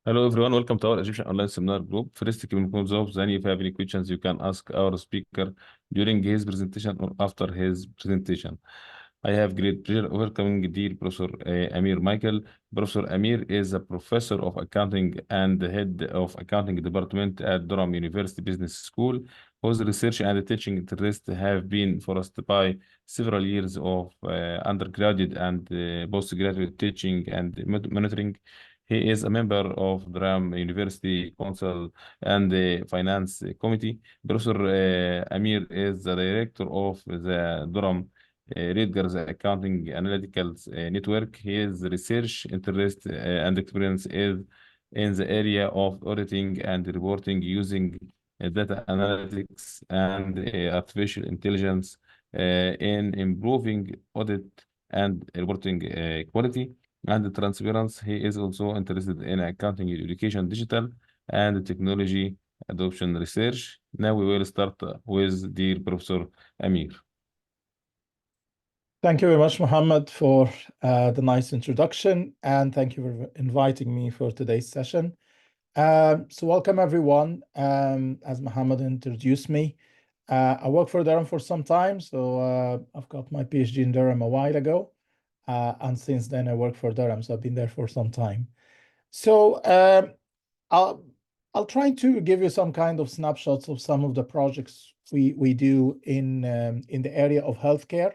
Hello everyone, welcome to our Egyptian online seminar group. First, communicate jobs. Then, if you have any questions, you can ask our speaker during his presentation or after his presentation. I have great pleasure welcoming dear Professor Amir Michael. Professor Amir is a professor of accounting and the head of accounting department at Durham University Business School, whose research and teaching interests have been fostered by several years of undergraduate and postgraduate teaching and monitoring. He is a member of Durham University Council and the Finance Committee. Professor Amir is the director of the Durham Rutgers Accounting Analytical Network. His research interest and experience is in the area of auditing and reporting using data analytics and artificial intelligence in improving audit and reporting quality and transparency. He is also interested in accounting education, digital and technology adoption research. Now we will start with dear Professor Amir. Thank you very much, Mohammed, for the nice introduction, and thank you for inviting me for today's session. So welcome, everyone. As Mohammed introduced me, I worked for Durham for some time, so I've got my PhD in Durham a while ago, and since then I work for Durham, so I've been there for some time. So I'll try to give you some kind of snapshots of some of the projects we do in the area of healthcare,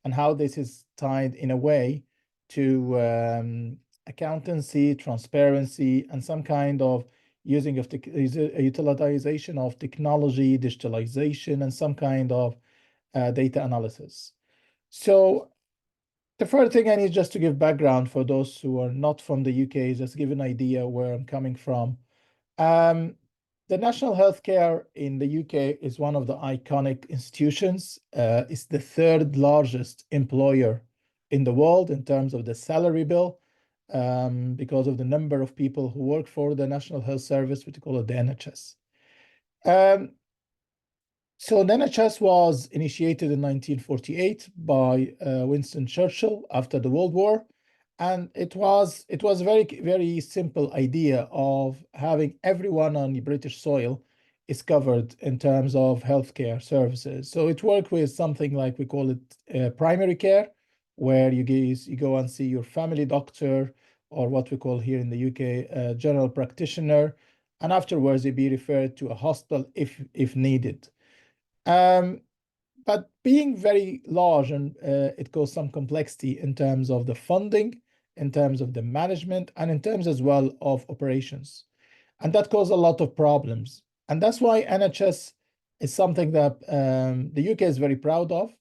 and how this is tied in a way to accountancy, transparency, and some kind of utilization of technology, digitalization, and some kind of data analysis. So the first thing I need just to give background for those who are not from the UK, just give an idea where I'm coming from. The National Healthcare in the UK is one of the iconic institutions. It's the third largest employer in the world in terms of the salary bill, because of the number of people who work for the National Health Service, which we call it the NHS. So the NHS was initiated in 1948 by Winston Churchill after the World War. And it was a very simple idea of having everyone on the British soil is covered in terms of healthcare services. So it worked with something like we call it primary care, where you go and see your family doctor, or what we call here in the UK general practitioner, and afterwards you'd be referred to a hospital if needed. But being very large, and it caused some complexity in terms of the funding, in terms of the management, and in terms as well of operations. And that caused a lot of problems. And that's why NHS is something that the UK is very proud of.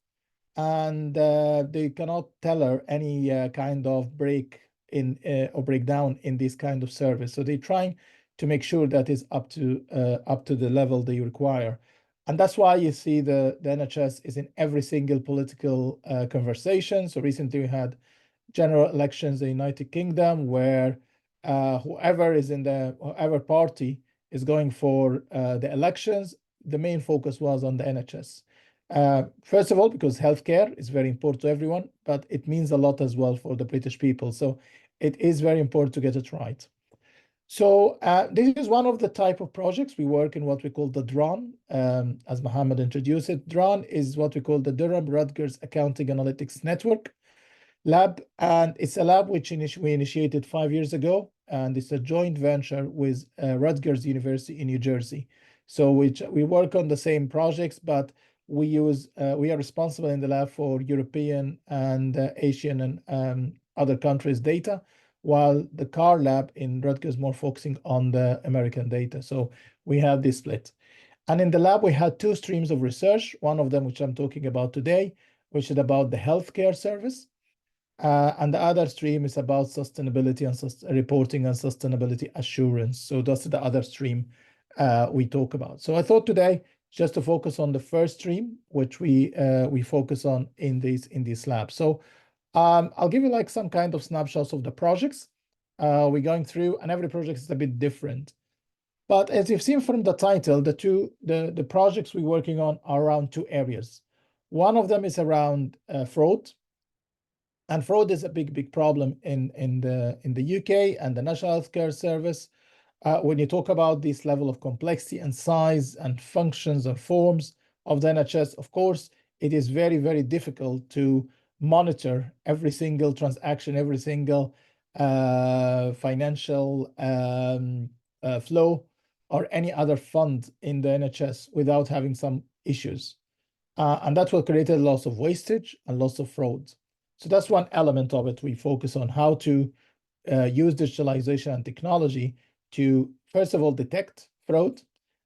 And they cannot tell any kind of break in or breakdown in this kind of service. So they're trying to make sure that is up to the level they require. And that's why you see the NHS is in every single political conversation. So recently we had general elections in the United Kingdom, where whoever party is going for the elections, the main focus was on the NHS. First of all, because healthcare is very important to everyone, but it means a lot as well for the British people. So it is very important to get it right. So this is one of the type of projects we work in, what we call the DRAAN. As Mohammed introduced it, DRAAN is what we call the Durham Rutgers Accounting Analytics Network lab, and it's a lab which we initiated 5 years ago, and it's a joint venture with Rutgers University in New Jersey. So we work on the same projects, but we are responsible in the lab for European and Asian and other countries' data, while the CAR lab in Rutgers more focusing on the American data. So we have this split. And in the lab, we had two streams of research, one of them, which I'm talking about today, which is about the healthcare service. And the other stream is about sustainability and reporting and sustainability assurance. So that's the other stream we talk about. So I thought today just to focus on the first stream, which we focus on in this lab. So I'll give you like some kind of snapshots of the projects we're going through, and every project is a bit different. But as you've seen from the title, the projects we're working on are around two areas. One of them is around fraud. And fraud is a big problem in the UK and the National Healthcare Service, when you talk about this level of complexity and size and functions and forms of the NHS, of course, it is very, very difficult to monitor every single transaction, every single financial flow or any other fund in the NHS without having some issues. And that's what created lots of wastage and lots of fraud. So that's one element of it. We focus on how to use digitalization and technology to, first of all, detect fraud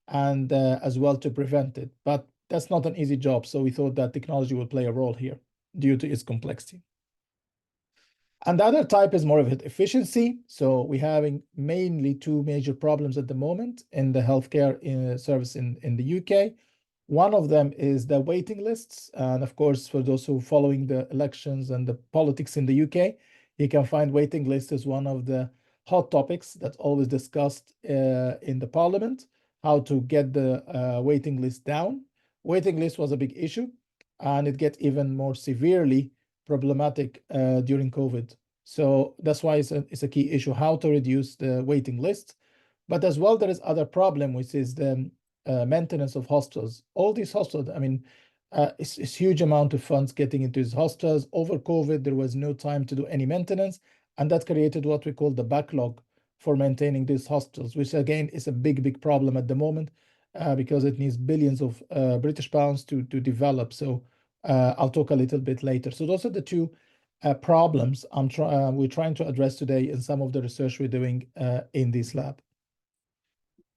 and as well to prevent it. But that's not an easy job. So we thought that technology will play a role here due to its complexity. And the other type is more of efficiency. So we're having mainly two major problems at the moment in the healthcare service in the UK. One of them is the waiting lists. And of course, for those who are following the elections and the politics in the UK, you can find waiting list as one of the hot topics that's always discussed in the parliament, how to get the waiting list down. Waiting list was a big issue, and it gets even more severely problematic during COVID. So that's why it's a key issue, how to reduce the waiting list. But as well, there is other problem, which is the maintenance of hostels. All these hostels, I mean, it's huge amount of funds getting into these hostels. Over COVID, there was no time to do any maintenance, and that created what we call the backlog for maintaining these hostels, which again is a big, big problem at the moment because it needs billions of British pounds to develop. So I'll talk a little bit later. So those are the two problems we're trying to address today in some of the research we're doing in this lab.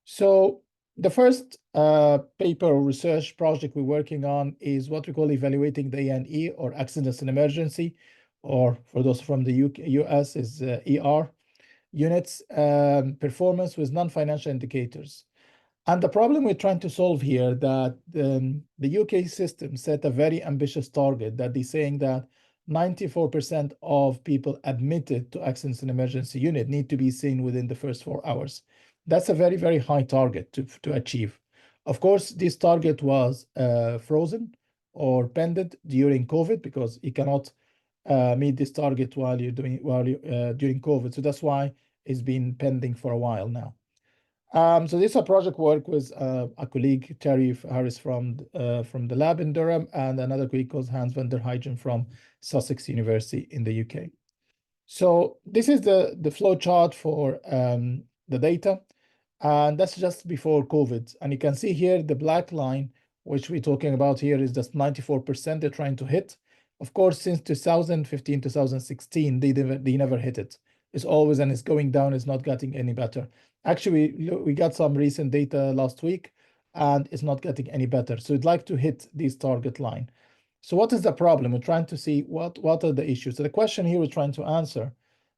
So the first paper or research project we're working on is what we call evaluating the A&E, or accidents and emergency, or for those from the US is ER units performance with non-financial indicators. And the problem we're trying to solve here, that the UK system set a very ambitious target that they're saying that 94% of people admitted to accidents and emergency unit need to be seen within the first 4 hours. That's a very, very high target to achieve. Of course, this target was frozen or pended during COVID because you cannot meet this target while during COVID. So that's why it's been pending for a while now. So this is a project work with a colleague, Terry Harris from the lab in Durham, and another colleague called Hans van der Heijden from Sussex University in the UK. So this is the flow chart for the data, and that's just before COVID. And you can see here the black line, which we're talking about here, is just 94% they're trying to hit. Of course, since 2015, 2016, they never hit it. It's always, and it's going down, it's not getting any better. Actually, we got some recent data last week, and it's not getting any better. So we'd like to hit this target line. So what is the problem? We're trying to see what are the issues. So the question here we're trying to answer,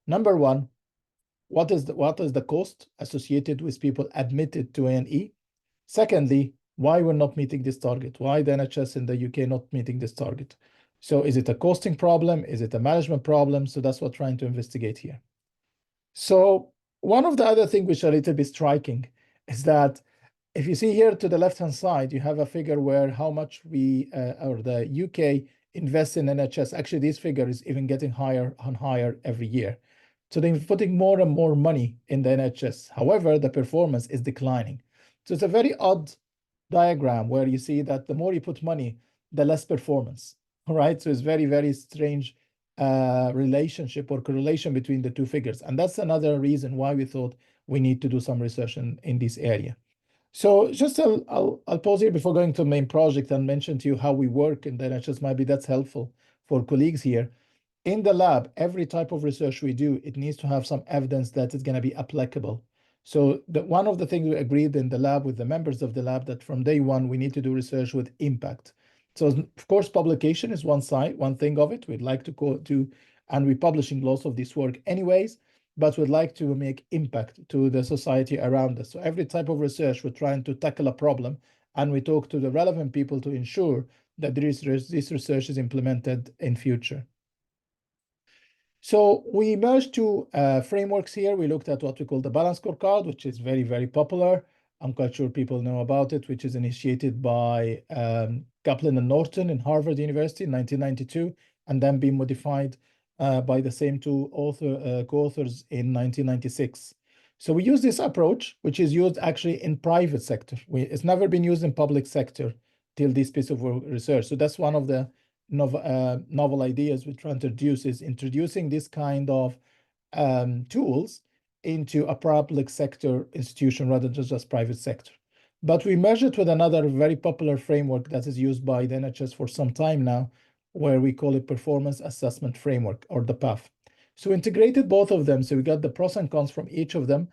number one, what is the cost associated with people admitted to A&E? Secondly, why we're not meeting this target? Why the NHS in the UK not meeting this target? So is it a costing problem? Is it a management problem? So that's what we're trying to investigate here. So one of the other things which are a little bit striking is that if you see here to the left-hand side, you have a figure where how much we, or the UK invests in NHS. Actually, this figure is even getting higher and higher every year. So they're putting more and more money in the NHS. However, the performance is declining. So it's a very odd diagram where you see that the more you put money, the less performance, all right? So it's very, very strange relationship or correlation between the two figures. And that's another reason why we thought we need to do some research in this area. So just I'll pause here before going to the main project and mention to you how we work in the NHS. Maybe that's helpful for colleagues here. In the lab, every type of research we do, it needs to have some evidence that it's going to be applicable. So one of the things we agreed in the lab with the members of the lab that from day one, we need to do research with impact. So of course, publication is one thing of it. We'd like to go to, and we're publishing lots of this work anyways, but we'd like to make impact to the society around us. So every type of research, we're trying to tackle a problem, and we talk to the relevant people to ensure that this research is implemented in future. So we merged two frameworks here. We looked at what we call the balance scorecard, which is very, very popular. I'm quite sure people know about it, which is initiated by Kaplan and Norton in Harvard University in 1992, and then being modified by the same two co-authors in 1996. So we use this approach, which is used actually in private sector. It's never been used in public sector till this piece of research. So that's one of the novel ideas we're trying to introduce, is introducing this kind of tools into a public sector institution rather than just private sector. But we merge it with another very popular framework that is used by the NHS for some time now, where we call it Performance Assessment Framework, or the PAF. So we integrated both of them. So we got the pros and cons from each of them.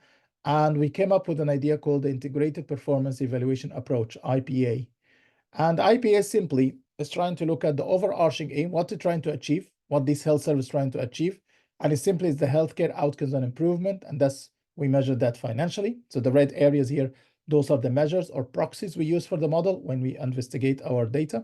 And we came up with an idea called the Integrated Performance Evaluation Approach, IPA. And IPA simply is trying to look at the overarching aim, what they're trying to achieve, what this health service is trying to achieve. And it simply is the healthcare outcomes and improvement. And that's, we measure that financially. So the red areas here, those are the measures or proxies we use for the model when we investigate our data.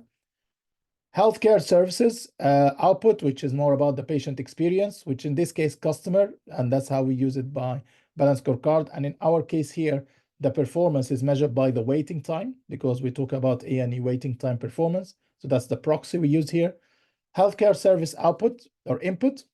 Healthcare services output, which is more about the patient experience, which in this case, customer, and that's how we use it by balance scorecard. And in our case here, the performance is measured by the waiting time, because we talk about A&E waiting time performance. So that's the proxy we use here. Healthcare service output or input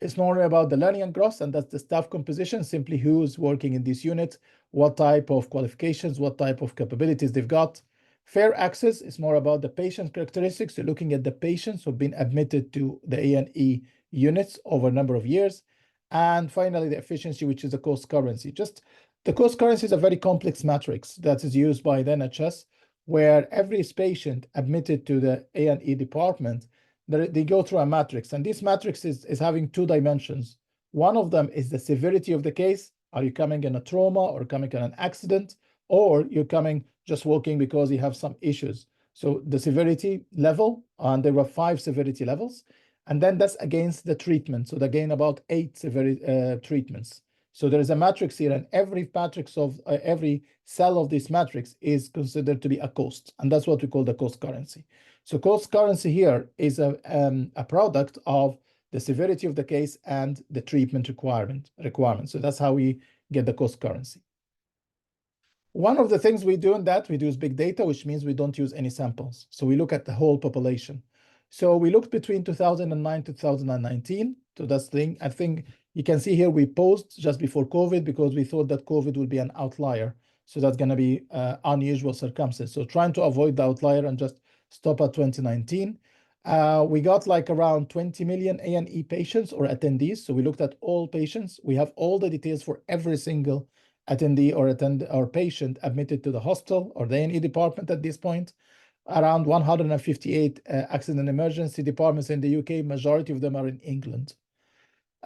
is more about the learning and growth, and that's the staff composition, simply who's working in this unit, what type of qualifications, what type of capabilities they've got. Fair access is more about the patient characteristics. So looking at the patients who've been admitted to the A&E units over a number of years. And finally, the efficiency, which is the cost currency. Just the cost currency is a very complex matrix that is used by the NHS, where every patient admitted to the A&E department, they go through a matrix. And this matrix is having two dimensions. One of them is the severity of the case. Are you coming in a trauma or coming in an accident? Or you're coming just walking because you have some issues. So the severity level, and there were 5 severity levels. And then that's against the treatment. So again, about 8 severity treatments. So there is a matrix here, and every matrix of every cell of this matrix is considered to be a cost. And that's what we call the cost currency. So cost currency here is a product of the severity of the case and the treatment requirement. So that's how we get the cost currency. One of the things we do in that, we use big data, which means we don't use any samples. So we look at the whole population. So we looked between 2009 to 2019. So that's the thing. I think you can see here we paused just before COVID because we thought that COVID would be an outlier. So that's going to be unusual circumstances. So trying to avoid the outlier and just stop at 2019. We got like around 20 million A&E patients or attendees. So we looked at all patients. We have all the details for every single attendee or patient admitted to the hospital or the A&E department at this point. Around 158 accident and emergency departments in the UK. Majority of them are in England.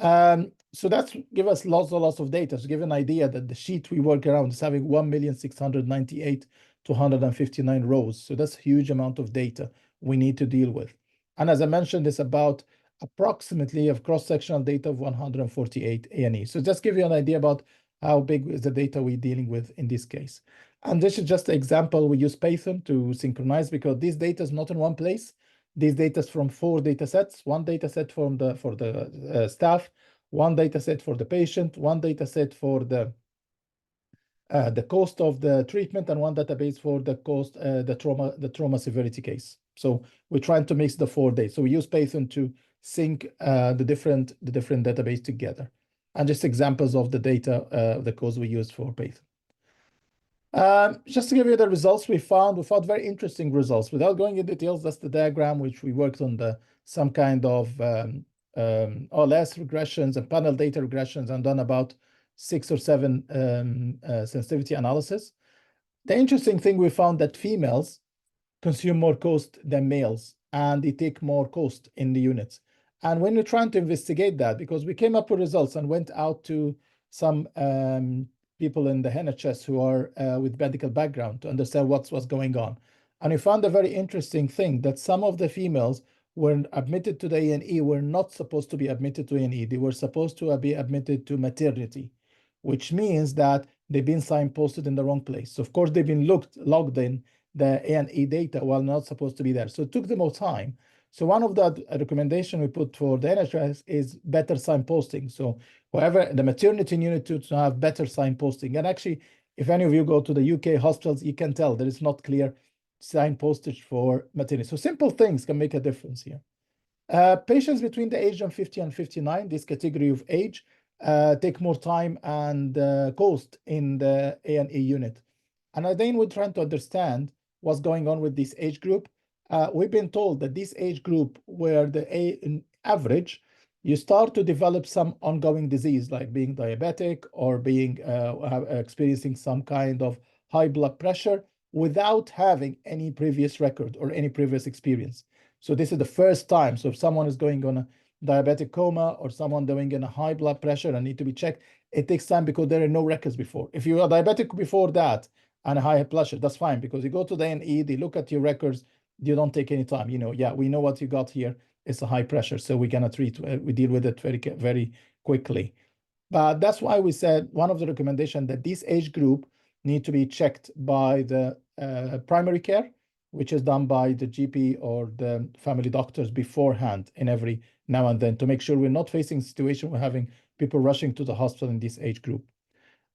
So that's give us lots of data to give an idea that the sheet we work around is having 1,698,259 rows. So that's a huge amount of data we need to deal with. And as I mentioned, it's about approximately a cross-sectional data of 148 A&E. So just give you an idea about how big is the data we're dealing with in this case. And this is just an example. We use Python to synchronize because this data is not in one place. This data is from 4 data sets, one data set for the staff, one data set for the patient, one data set for the cost of the treatment, and one database for the cost, the trauma severity case. So we're trying to mix the 4 data. So we use Python to sync the different database together. And just examples of the data, the codes we used for Python. Just to give you the results we found very interesting results. Without going into details, that's the diagram which we worked on some kind of OLS regressions and panel data regressions and done about 6 or 7 sensitivity analysis. The interesting thing we found that females consume more cost than males, and they take more cost in the units. And when we're trying to investigate that, because we came up with results and went out to some people in the NHS who are with medical background to understand what's going on. And we found a very interesting thing that some of the females were admitted to the A&E were not supposed to be admitted to A&E. They were supposed to be admitted to maternity, which means that they've been signposted in the wrong place. So of course, they've been logged in the A&E data while not supposed to be there. So it took them more time. So one of the recommendation we put for the NHS is better signposting. So however, the maternity unit to have better signposting. And actually, if any of you go to the UK hospitals, you can tell there is not clear signpostage for maternity. So simple things can make a difference here. Patients between the age of 50 and 59, this category of age, take more time and cost in the A&E unit. And then we're trying to understand what's going on with this age group. We've been told that this age group, where in average, you start to develop some ongoing disease like being diabetic or being experiencing some kind of high blood pressure without having any previous record or any previous experience. So this is the first time. So if someone is going on a diabetic coma or someone doing in a high blood pressure and need to be checked, it takes time because there are no records before. If you are diabetic before that and a high blood pressure, that's fine, because you go to the A&E, they look at your records, you don't take any time. Yeah, we know what you got here. It's a high pressure, so we're gonna treat, we deal with it very quickly. But that's why we said one of the recommendations that this age group need to be checked by the primary care, which is done by the GP or the family doctors beforehand in every now and then, to make sure we're not facing a situation where having people rushing to the hospital in this age group.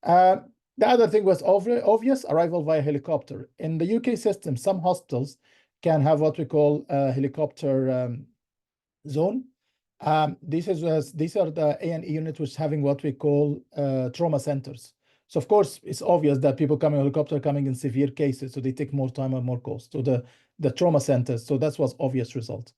The other thing was obvious, arrival via helicopter. In the UK system, some hospitals can have what we call a helicopter zone. These are the A&E unit which is having what we call trauma centers. So of course, it's obvious that people coming in helicopter coming in severe cases, so they take more time and more cost. So the trauma centers, so that was obvious result.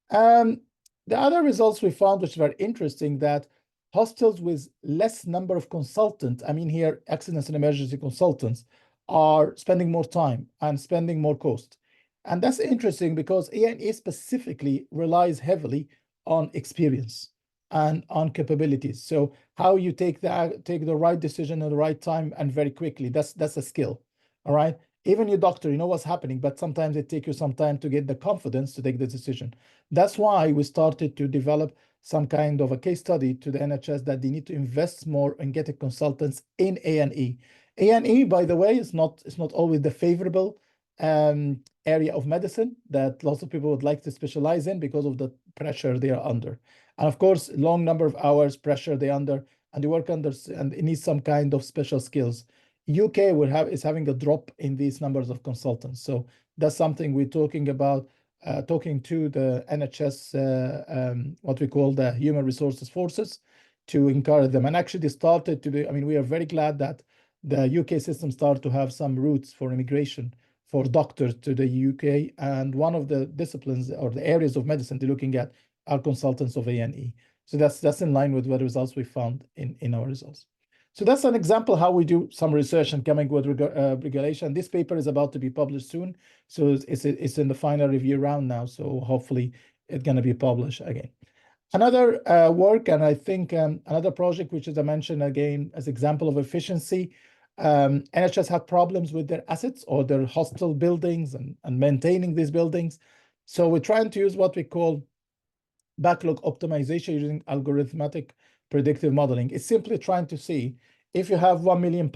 The other results we found, which were interesting, that hospitals with less number of consultants, I mean here accidents and emergency consultants, are spending more time and spending more cost. And that's interesting because A&E specifically relies heavily on experience and on capabilities. So how you take the right decision at the right time and very quickly, that's a skill, all right? Even your doctor, you know what's happening, but sometimes it takes you some time to get the confidence to take the decision. That's why we started to develop some kind of a case study to the NHS that they need to invest more in getting consultants in A&E. A&E, by the way, is not always the favorable area of medicine that lots of people would like to specialize in because of the pressure they are under. And of course, long number of hours pressure they under, and they work under, and it needs some kind of special skills. UK is having a drop in these numbers of consultants. So that's something we're talking about, talking to the NHS, what we call the human resources forces, to encourage them. And actually they started to do, I mean, we are very glad that the UK system started to have some routes for immigration for doctors to the UK. And one of the disciplines or the areas of medicine they're looking at are consultants of A&E. So that's in line with what results we found in our results. So that's an example how we do some research and coming with regulation. This paper is about to be published soon. So it's in the final review round now. So hopefully it's going to be published again. Another work, and I think another project, which is I mentioned again as example of efficiency, NHS had problems with their assets or their hospital buildings and maintaining these buildings. So we're trying to use what we call backlog optimization using algorithmic predictive modeling. It's simply trying to see if you have £1 million,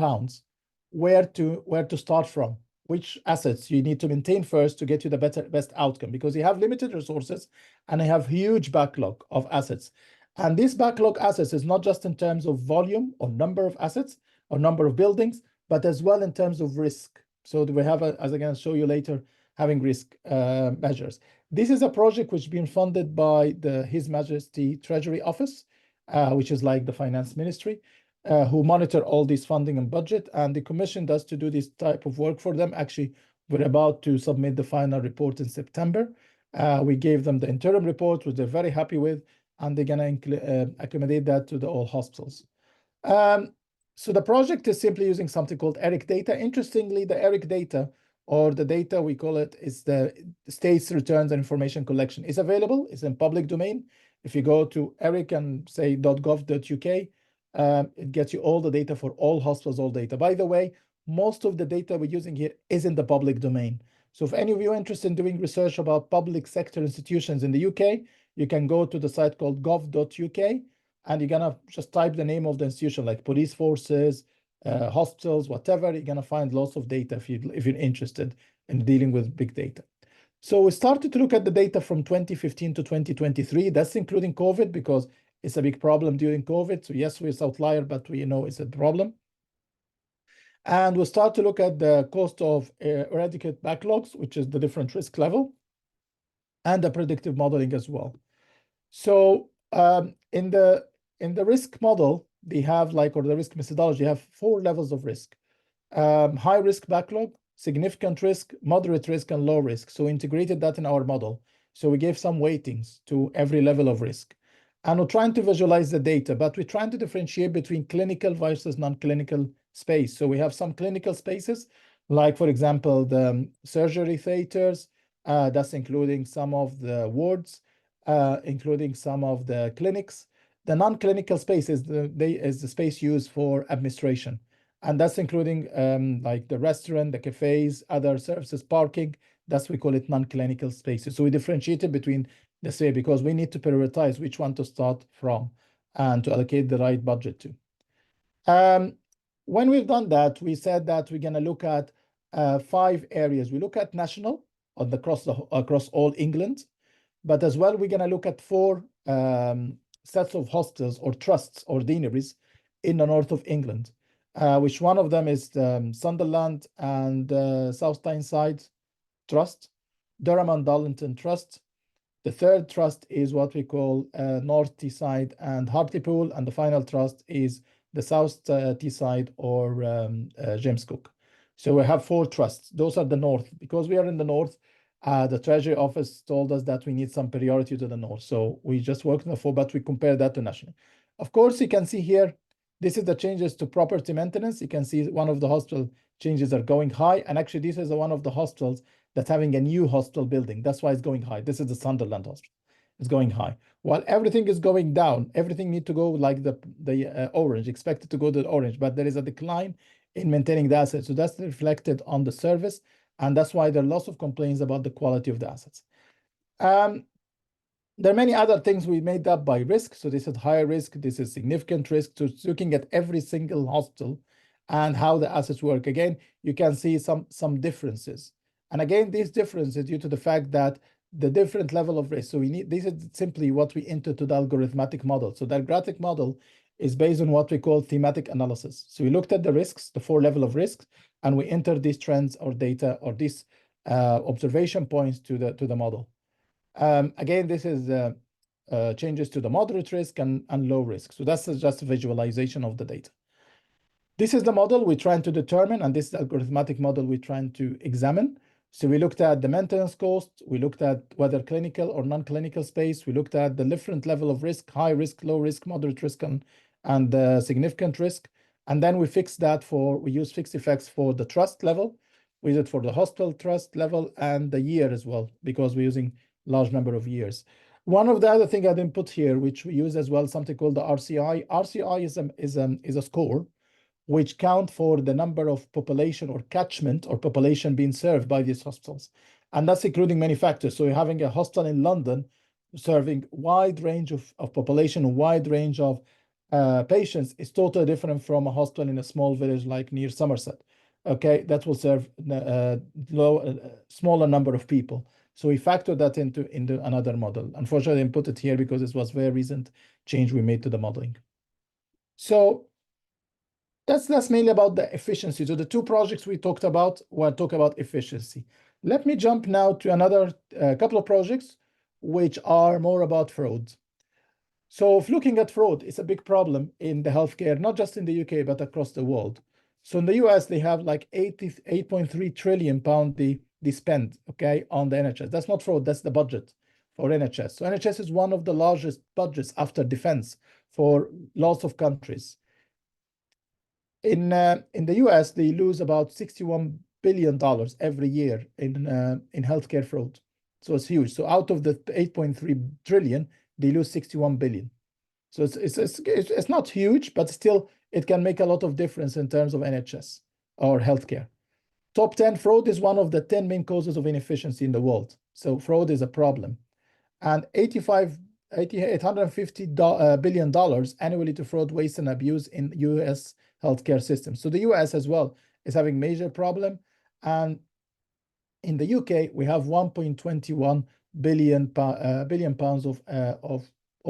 where to start from, which assets you need to maintain first to get you the best outcome, because you have limited resources and you have huge backlog of assets. And this backlog assets is not just in terms of volume or number of assets or number of buildings, but as well in terms of risk. So we have, as I'm going to show you later, having risk measures. This is a project which has been funded by His Majesty Treasury Office, which is like the finance ministry, who monitor all this funding and budget, and the commissioned us to do this type of work for them. Actually, we're about to submit the final report in September. We gave them the interim report, which they're very happy with, and they're going to accommodate that to all hospitals. So the project is simply using something called ERIC data. Interestingly, the ERIC data, or the data we call it, is the state's returns and information collection. It's available, it's in public domain. If you go to ERIC and say .gov.uk, it gets you all the data for all hospitals, all data. By the way, most of the data we're using here is in the public domain. So if any of you are interested in doing research about public sector institutions in the UK, you can go to the site called gov.uk, and you're gonna just type the name of the institution, like police forces, hospitals, whatever. You're gonna find lots of data if you're interested in dealing with big data. So we started to look at the data from 2015 to 2023. That's including COVID, because it's a big problem during COVID. So yes, we're outlier, but we know it's a problem. And we'll start to look at the cost of eradicate backlogs, which is the different risk level, and the predictive modeling as well. So in in the risk model, they have or the risk methodology, you have 4 levels of risk. High risk backlog, significant risk, moderate risk, and low risk. So we integrated that in our model. So we gave some weightings to every level of risk. And we're trying to visualize the data, but we're trying to differentiate between clinical versus non-clinical space. So we have some clinical spaces, like, for example, the surgery theaters, that's including some of the wards, including some of the clinics. The non-clinical space is the space used for administration. And that's including like the restaurant, the cafes, other services, parking. That's, we call it non-clinical spaces. So we differentiate between the say, because we need to prioritize which one to start from and to allocate the right budget to. When we've done that, we said that we're going to look at 5 areas. We look at national across all England, but as well, we're going to look at 4 sets of hostels or trusts or deaneries in the north of England, which one of them is Sunderland and South Tyneside Trust, Durham and Darlington Trust. The third trust is what we call North Teesside and Hartlepool, and the final trust is the South Teesside or James Cook. So we have 4 trusts. Those are the north. Because we are in the north, the Treasury Office told us that we need some priority to the north. So we just worked on the 4, but we compare that to national. Of course, you can see here, this is the changes to property maintenance. You can see one of the hospital changes are going high. And actually, this is one of the hospitals that's having a new hospital building. That's why it's going high. This is the Sunderland Hospital. It's going high. While everything is going down, everything need to go like the orange, expected to go to the orange, but there is a decline in maintaining the assets. So that's reflected on the service. And that's why there are lots of complaints about the quality of the assets. There are many other things we made up by risk. So this is high risk, this is significant risk. So it's looking at every single hospital and how the assets work. Again, you can see some differences. And again, these differences due to the fact that the different level of risk. So this is simply what we enter to the algorithmic model. So the algorithmic model is based on what we call thematic analysis. So we looked at the risks, the 4 level of risks, and we enter these trends or data or these observation points to the model. Again, this is changes to the moderate risk and low risk. So that's just a visualization of the data. This is the model we're trying to determine, and this is the algorithmic model we're trying to examine. So we looked at the maintenance cost, we looked at whether clinical or non-clinical space, we looked at the different level of risk, high risk, low risk, moderate risk, and significant risk. And then we fixed that we use fixed effects for the trust level, we did it for the hospital trust level and the year as well, because we're using large number of years. One of the other thing I didn't put here, which we use as well, something called the RCI. RCI is a score which count for the number of population or catchment or population being served by these hospitals. And that's including many factors. So you're having a hospital in London serving wide range of population, a wide range of patients is totally different from a hospital in a small village like near Somerset. Okay, that will serve smaller number of people. So we factor that into another model. Unfortunately, I didn't put it here because this was very recent change we made to the modeling. So that's mainly about the efficiency. So the 2 projects we talked about were talk about efficiency. Let me jump now to another couple of projects which are more about fraud. So if looking at fraud, it's a big problem in the healthcare, not just in the UK, but across the world. So in the US, they have like 8.3 trillion pound they spend, okay, on the NHS. That's not fraud, that's the budget for NHS. So NHS is one of the largest budgets after defense for lots of countries. In the US, they lose about $61 billion every year in healthcare fraud. So it's huge. So out of the 8.3 trillion, they lose 61 billion. So it's not huge, but still it can make a lot of difference in terms of NHS or healthcare. Top 10 fraud is one of the 10 main causes of inefficiency in the world. So fraud is a problem. And $850 billion annually to fraud, waste, and abuse in US healthcare system. So the US as well is having major problem. And in the UK, we have 1.21 billion pounds of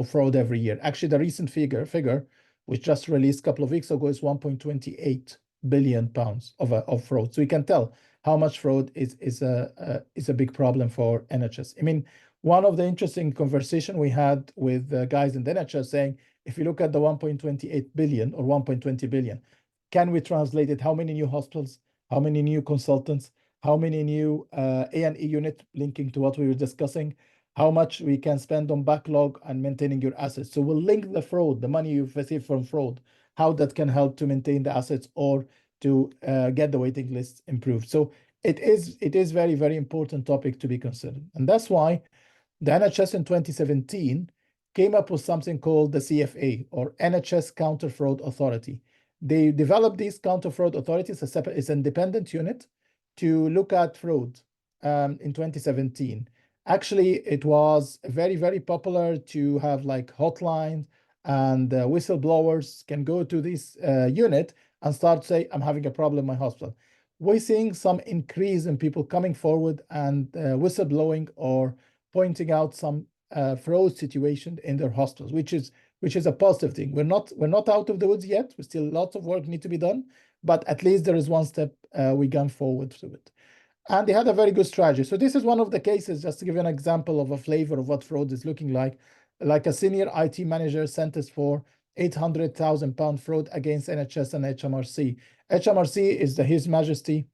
fraud every year. Actually, the recent figure, which just released a couple of weeks ago, is 1.28 billion pounds of fraud. So you can tell how much fraud is a big problem for NHS. I mean, One of the interesting conversation we had with guys in the NHS saying, if you look at the 1.28 billion or 1.20 billion, can we translate it? How many new hospitals? How many new consultants? How many new A&E unit linking to what we were discussing? How much we can spend on backlog and maintaining your assets. So we'll link the fraud, the money you've received from fraud, how that can help to maintain the assets or to get the waiting list improved. So it is very, very important topic to be considered. And that's why the NHS in 2017 came up with something called the CFA, or NHS Counter Fraud Authority. They developed these counter fraud authorities, it's an independent unit to look at fraud in 2017. Actually, it was very, very popular to have like hotlines, and whistleblowers can go to this unit and start say, I'm having a problem in my hospital. We're seeing some increase in people coming forward and whistleblowing or pointing out some fraud situation in their hospitals, which is a positive thing. We're not out of the woods yet. We still lots of work need to be done, but at least there is one step we gone forward to it. And they had a very good strategy. So this is one of the cases, just to give you an example of a flavor of what fraud is looking like a senior IT manager sentenced for £800,000 fraud against NHS and HMRC. HMRC is the His Majesty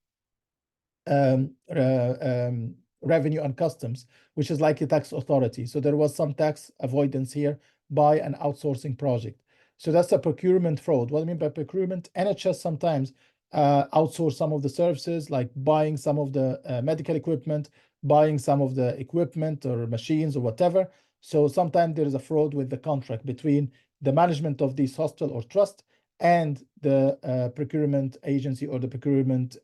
Revenue and Customs, which is like a tax authority. So there was some tax avoidance here by an outsourcing project. So that's a procurement fraud. What I mean by procurement, NHS sometimes outsource some of the services, like buying some of the medical equipment, buying some of the equipment or machines or whatever. So sometimes there is a fraud with the contract between the management of this hospital or trust and the procurement agency or the procurement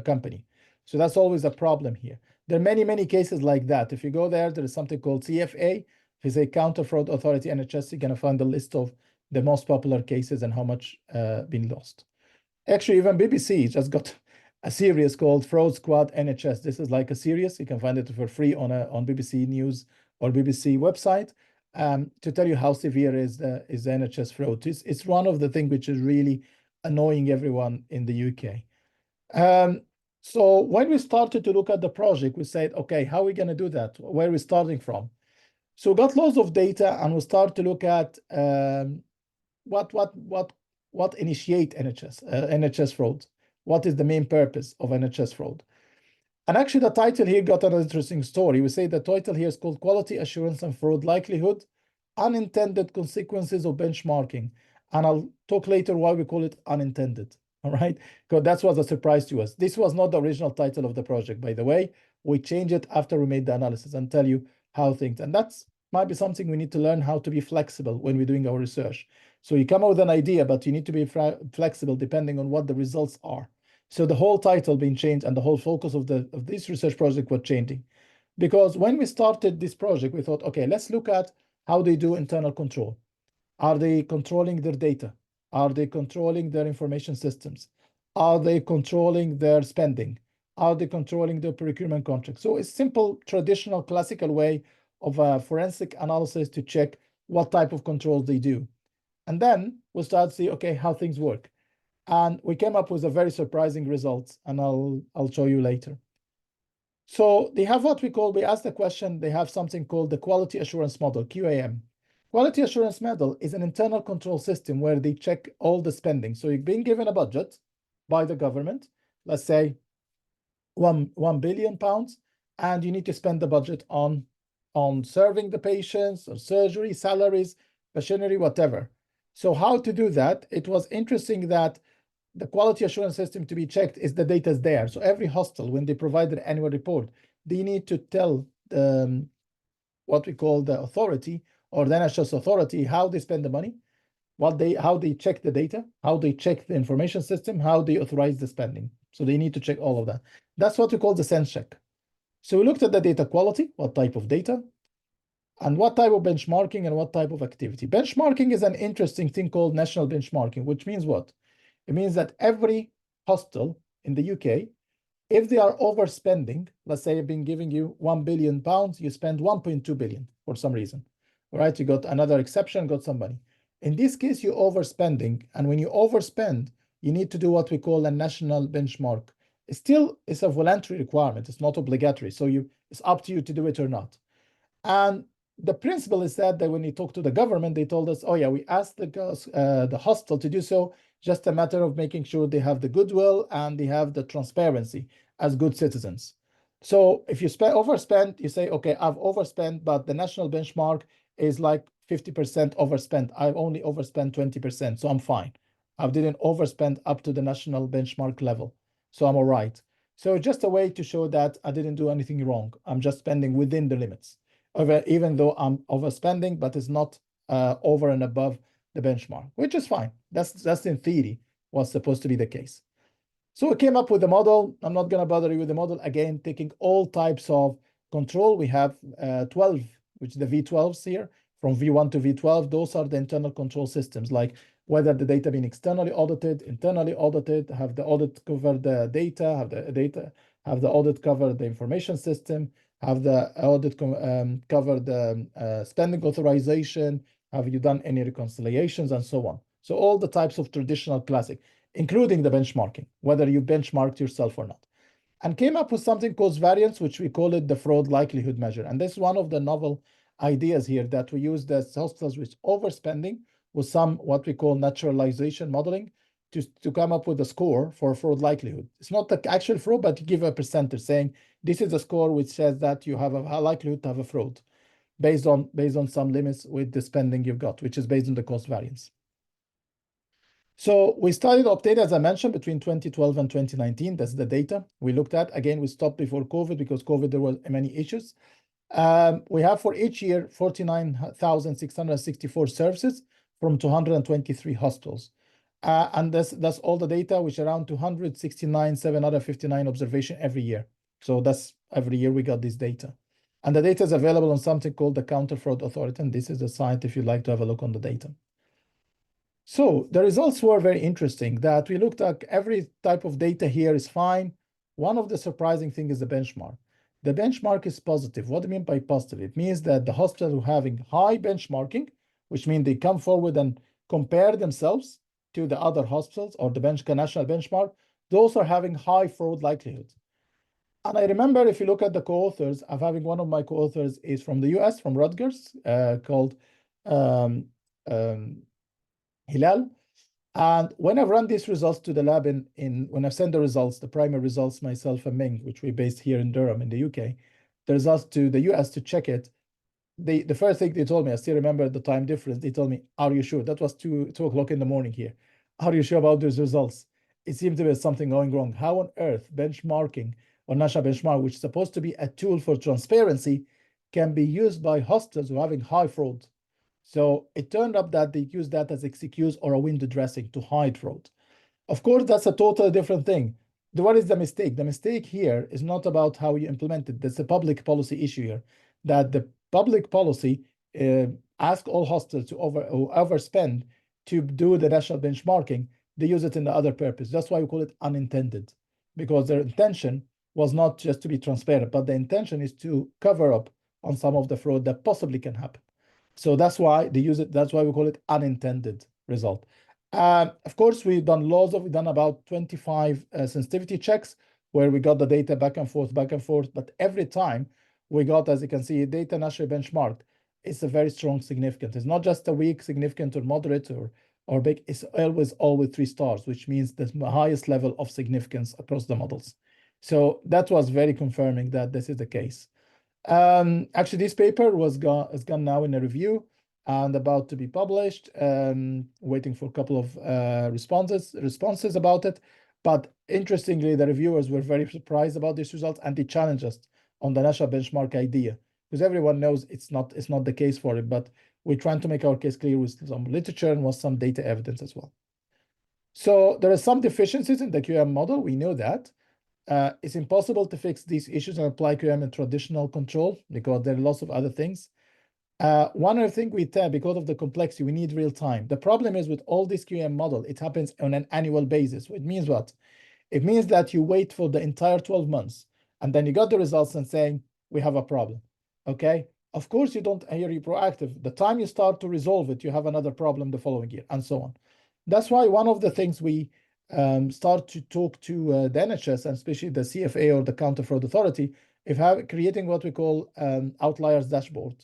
company. So that's always a problem here. There are many, many cases like that. If you go there, there is something called CFA. If it's a counter fraud authority NHS, you're going to find a list of the most popular cases and how much been lost. Actually, even BBC just got a series called Fraud Squad NHS. This is like a series. You can find it for free on BBC News or BBC website to tell you how severe is the NHS fraud. It's one of the things which is really annoying everyone in the UK. So when we started to look at the project, we said, okay, how are we going to do that? Where are we starting from? So we got lots of data and we start to look at what initiate NHS fraud. What is the main purpose of NHS fraud? And actually the title here got an interesting story. We say the title here is called Quality Assurance and Fraud Likelihood, Unintended Consequences of Benchmarking. And I'll talk later why we call it unintended. All right, because that was a surprise to us. This was not the original title of the project, by the way. We changed it after we made the analysis and tell you how things, and that's might be something we need to learn, how to be flexible when we're doing our research. So you come up with an idea, but you need to be flexible depending on what the results are. So the whole title being changed and the whole focus of this research project was changing. Because when we started this project, we thought, okay, let's look at how they do internal control. Are they controlling their data? Are they controlling their information systems? Are they controlling their spending? Are they controlling their procurement contracts? So it's simple, traditional, classical way of a forensic analysis to check what type of controls they do. And then we'll start to see, okay, how things work. And we came up with a very surprising results, and I'll show you later. So they have what we asked the question, they have something called the Quality Assurance Model, QAM. Quality Assurance Model is an internal control system where they check all the spending. So you're being given a budget by the government, let's say £1 billion, and you need to spend the budget on serving the patients or surgery, salaries, machinery, whatever. So how to do that? It was interesting that the quality assurance system to be checked is the data is there. So every hospital, when they provide their annual report, they need to tell what we call the authority or the NHS authority how they spend the money, how they check the data, how they check the information system, how they authorize the spending. So they need to check all of that. That's what we call the sense check. So we looked at the data quality, what type of data, and what type of benchmarking and what type of activity. Benchmarking is an interesting thing called national benchmarking, which means what? It means that every hospital in the UK, if they are overspending, let's say I've been giving you £1 billion, you spend 1.2 billion for some reason. All right, you got another exception, got some money. In this case, you're overspending. And when you overspend, you need to do what we call a national benchmark it's a voluntary requirement. It's not obligatory. So it's up to you to do it or not. And the principle is that when you talk to the government, they told us, oh yeah, we asked the hospital to do so, just a matter of making sure they have the goodwill and they have the transparency as good citizens. So if you overspend, you say, okay, I've overspent, but the national benchmark is like 50% overspent. I've only overspent 20%, so I'm fine. I didn't overspend up to the national benchmark level, so I'm all right. So just a way to show that I didn't do anything wrong. I'm just spending within the limits, even though I'm overspending, but it's not over and above the benchmark, which is fine. That's in theory what's supposed to be the case. So we came up with a model. I'm not going to bother you with the model. Again, taking all types of control. We have 12, which is the V12s here, from V1 to V12. Those are the internal control systems, like whether the data being externally audited, internally audited, have the audit cover the data, have the audit cover the information system, have the audit cover the spending authorization, have you done any reconciliations, and so on. So all the types of traditional classic, including the benchmarking, whether you benchmarked yourself or not, and came up with something called variance, which we call it the fraud likelihood measure. And this is one of the novel ideas here, that we use the hospitals with overspending with some what we call naturalization modeling to come up with a score for fraud likelihood. It's not the actual fraud, but you give a percentage saying this is a score which says that you have a high likelihood to have a fraud based on some limits with the spending you've got, which is based on the cost variance. So we started update, as I mentioned, between 2012 and 2019. That's the data we looked at. Again, we stopped before COVID because COVID, there were many issues. We have for each year 49,664 services from 223 hospitals. And that's all the data, which around 269,759 observation every year. So that's every year we got this data. And the data is available on something called the Counter Fraud Authority. And this is the site if you'd like to have a look on the data. So the results were very interesting, that we looked at every type of data here is fine. One of the surprising things is the benchmark. The benchmark is positive. What do I mean by positive? It means that the hospitals who are having high benchmarking, which means they come forward and compare themselves to the other hospitals or the national benchmark, those are having high fraud likelihood. And I remember, if you look at the co-authors, I'm having one of my co-authors is from the US, from Rutgers, called Hilal. And when I've run these results to the lab when I've sent the results, the primary results, myself and Ming, which we based here in Durham in the UK, the results to the US to check it, the first thing they told me, I still remember the time difference, they told me, are you sure? That was 2 o'clock in the morning here. Are you sure about those results? It seemed to be something going wrong. How on earth benchmarking or national benchmark, which is supposed to be a tool for transparency, can be used by hospitals who are having high fraud? So it turned up that they use that as excuse or a window dressing to hide fraud. Of course, that's a totally different thing. What is the mistake? The mistake here is not about how you implement it. That's a public policy issue here, that the public policy ask all hospitals to overspend to do the national benchmarking. They use it in the other purpose. That's why we call it unintended, because their intention was not just to be transparent, but the intention is to cover up on some of the fraud that possibly can happen. So that's why they use it. That's why we call it unintended result. Of course, we've done about 25 sensitivity checks where we got the data back and forth. But every time we got, as you can see, data nationally benchmarked, it's a very strong significance. It's not just a weak significant or moderate or big. It's always 3 stars, which means the highest level of significance across the models. So that was very confirming that this is the case. Actually, this paper is gone now in a review and about to be published. Waiting for a couple of responses about it. But interestingly, the reviewers were very surprised about these results, and they challenged us on the national benchmark idea, because everyone knows it's not the case for it. But we're trying to make our case clear with some literature and with some data evidence as well. So there are some deficiencies in the QM model. We know that. It's impossible to fix these issues and apply QM in traditional control because there are lots of other things. One other thing we tell, because of the complexity, we need real time. The problem is with all this QM model, it happens on an annual basis. It means what? It means that you wait for the entire 12 months and then you got the results and saying, we have a problem. Okay. Of course, you don't hear you proactive. The time you start to resolve it, you have another problem the following year and so on. That's why one of the things we start to talk to the NHS, and especially the CFA or the Counter Fraud Authority, if creating what we call outliers dashboard.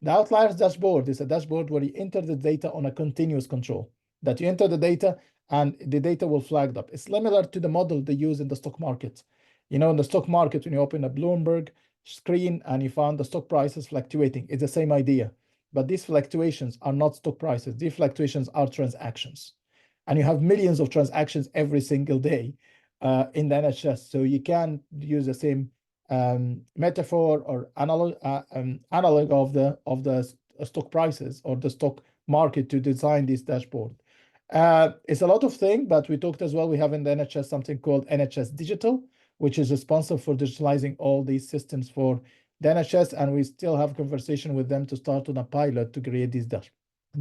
The outliers dashboard is a dashboard where you enter the data on a continuous control, that you enter the data and the data will flag up. It's similar to the model they use in the stock market. You know, in the stock market, when you open a Bloomberg screen and you find the stock prices fluctuating, it's the same idea. But these fluctuations are not stock prices. These fluctuations are transactions. And you have millions of transactions every single day in the NHS. So you can use the same metaphor or analog of the stock prices or the stock market to design this dashboard. It's a lot of things, but we talked as well. We have in the NHS something called NHS Digital, which is responsible for digitalizing all these systems for the NHS, and we still have conversation with them to start on a pilot to create this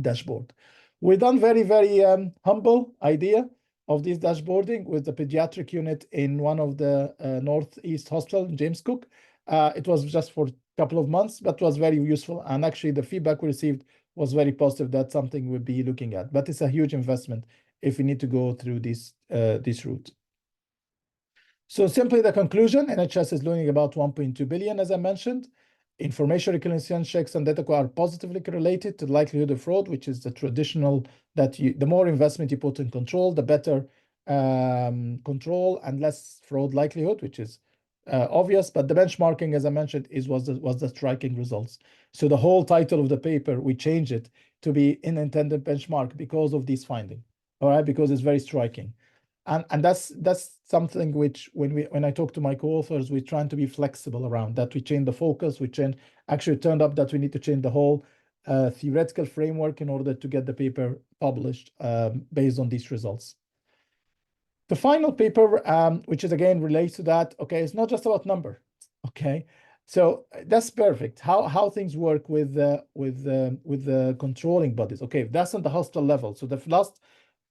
dashboard. We done very, very humble idea of this dashboarding with the pediatric unit in one of the Northeast Hospital in James Cook. It was just for a couple of months, but was very useful. And actually the feedback we received was very positive. That's something we'll be looking at, but it's a huge investment if we need to go through this route. So simply the conclusion, NHS is losing about 1.2 billion, as I mentioned. Information reconciliation checks and data are positively correlated to the likelihood of fraud, which is the traditional that the more investment you put in control, the better control and less fraud likelihood, which is obvious. But the benchmarking, as I mentioned, was the striking results. So the whole title of the paper, we changed it to be unintended benchmark because of this finding, all right, because it's very striking. And that's something which when I talk to my co-authors, we're trying to be flexible around that. We change the focus, actually it turned up that we need to change the whole theoretical framework in order to get the paper published based on these results. The final paper, which is again relates to that, okay, it's not just about number, okay? So that's perfect. How things work with the controlling bodies. Okay, that's on the hospital level. So the last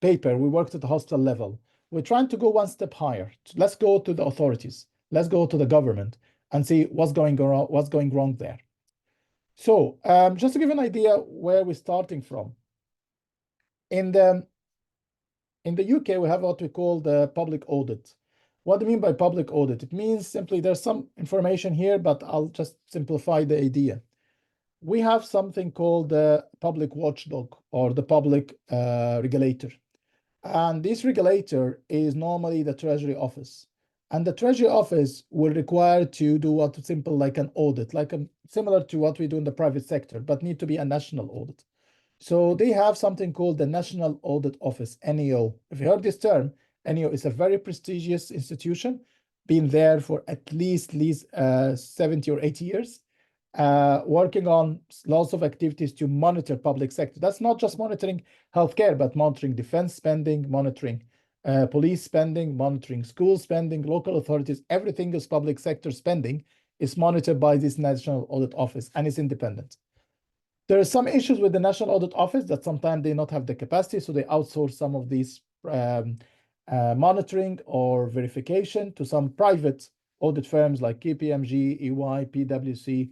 paper, we worked at the hospital level. We're trying to go one step higher. Let's go to the authorities. Let's go to the government and see what's going wrong there. So just to give an idea where we're starting from. In the UK, we have what we call the public audit. What do you mean by public audit? It means simply there's some information here, but I'll just simplify the idea. We have something called the public watchdog or the public regulator. And this regulator is normally the Treasury Office. And the Treasury Office will require to do what simple like an audit, similar to what we do in the private sector, but need to be a national audit. So they have something called the National Audit Office, NAO. If you heard this term, NAO is a very prestigious institution, been there for at least 70 or 80 years, working on lots of activities to monitor public sector. That's not just monitoring healthcare, but monitoring defense spending, monitoring police spending, monitoring school spending, local authorities. Everything is public sector spending is monitored by this National Audit Office and is independent. There are some issues with the National Audit Office that sometimes they not have the capacity, so they outsource some of these monitoring or verification to some private audit firms like KPMG, EY, PwC,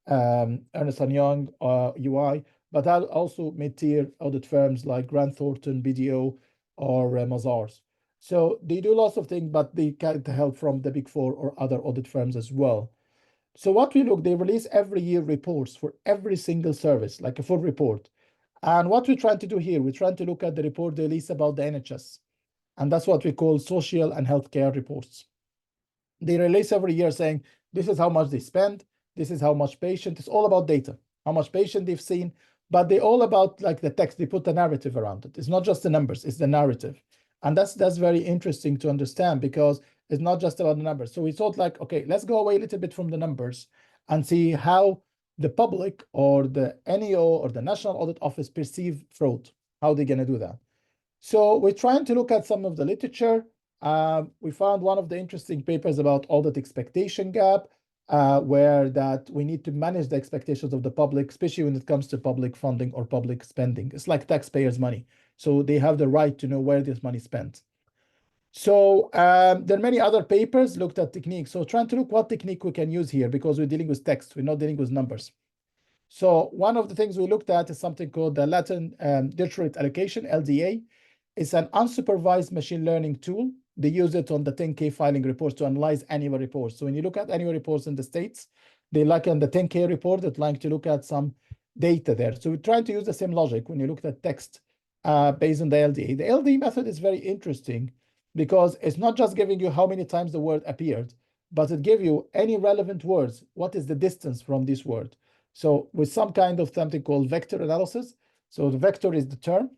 Ernst & Young, UI, but also mid-tier audit firms like Grant Thornton, BDO, or Mazars. So they do lots of things, but they get help from the Big Four or other audit firms as well. So what they release every year reports for every single service, like a full report. And what we're trying to do here, we're trying to look at the report they release about the NHS. And that's what we call social and healthcare reports. They release every year saying, this is how much they spend, this is how much patient, it's all about data, how much patient they've seen, but they're all about like the text, they put the narrative around it. It's not just the numbers, it's the narrative. And that's very interesting to understand because it's not just about the numbers. So we thought like, okay, let's go away a little bit from the numbers and see how the public or the NEO or the National Audit Office perceive fraud. How they're gonna do that. So we're trying to look at some of the literature. We found one of the interesting papers about audit expectation gap, where that we need to manage the expectations of the public, especially when it comes to public funding or public spending. It's like taxpayers' money. So they have the right to know where this money is spent. So there are many other papers looked at techniques. So trying to look what technique we can use here because we're dealing with text, we're not dealing with numbers. So one of the things we looked at is something called the Latin Dirt Rate Allocation, LDA. It's an unsupervised machine learning tool. They use it on the 10K filing reports to analyze annual reports. So when you look at annual reports in the States, they like on the 10K report, they'd like to look at some data there. So we try to use the same logic when you look at text based on the LDA. The LDA method is very interesting because it's not just giving you how many times the word appeared, but it gives you any relevant words. What is the distance from this word? So with some kind of something called vector analysis. So the vector is the term,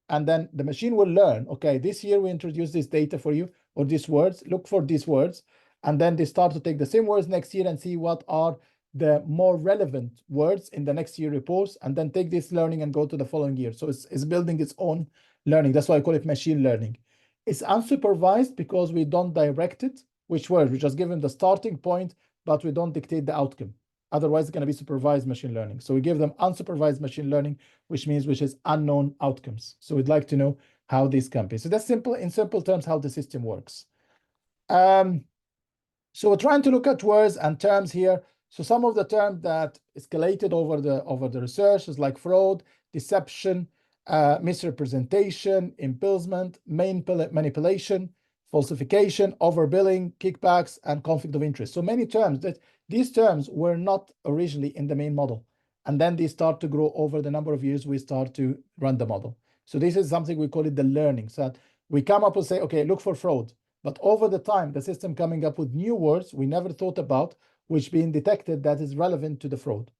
and then the machine will learn, okay, this year we introduce this data for you, or these words, look for these words. And then they start to take the same words next year and see what are the more relevant words in the next year reports, and then take this learning and go to the following year. So it's building its own learning. That's why I call it machine learning. It's unsupervised because we don't direct it, which word, we just give them the starting point, but we don't dictate the outcome. Otherwise, it's going to be supervised machine learning. So we give them unsupervised machine learning, which is unknown outcomes. So we'd like to know how these can be. So that's simple, in simple terms, how the system works. So we're trying to look at words and terms here. So some of the terms that escalated over the research is like fraud, deception, misrepresentation, embezzlement, manipulation, falsification, overbilling, kickbacks, and conflict of interest. So many terms that these terms were not originally in the main model. And then they start to grow over the number of years we start to run the model. So this is something we call it the learning. So that we come up and say, okay, look for fraud. But over the time, the system coming up with new words we never thought about, which being detected that is relevant to the fraud.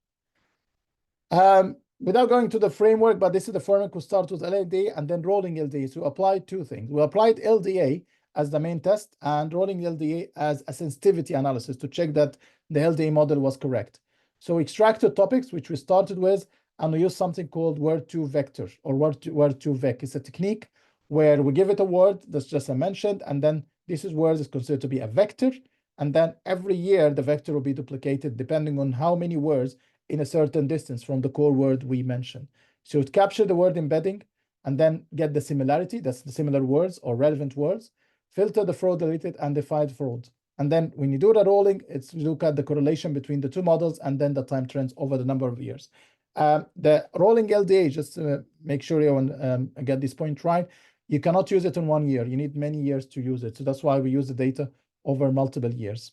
Without going to the framework, but this is the framework we start with LDA and then rolling LDA. So we applied two things. We applied LDA as the main test and rolling LDA as a sensitivity analysis to check that the LDA model was correct. So we extracted topics, which we started with, and we use something called word-to-vector or word-to-vec. It's a technique where we give it a word that's just mentioned, and then this word is considered to be a vector. And then every year, the vector will be duplicated depending on how many words in a certain distance from the core word we mentioned. So it capture the word embedding and then get the similarity, that's the similar words or relevant words, filter the fraud related and define fraud. And then when you do the rolling, it's look at the correlation between the two models and then the time trends over the number of years. The rolling LDA, just to make sure you get this point right, you cannot use it in 1 year. You need many years to use it. So that's why we use the data over multiple years.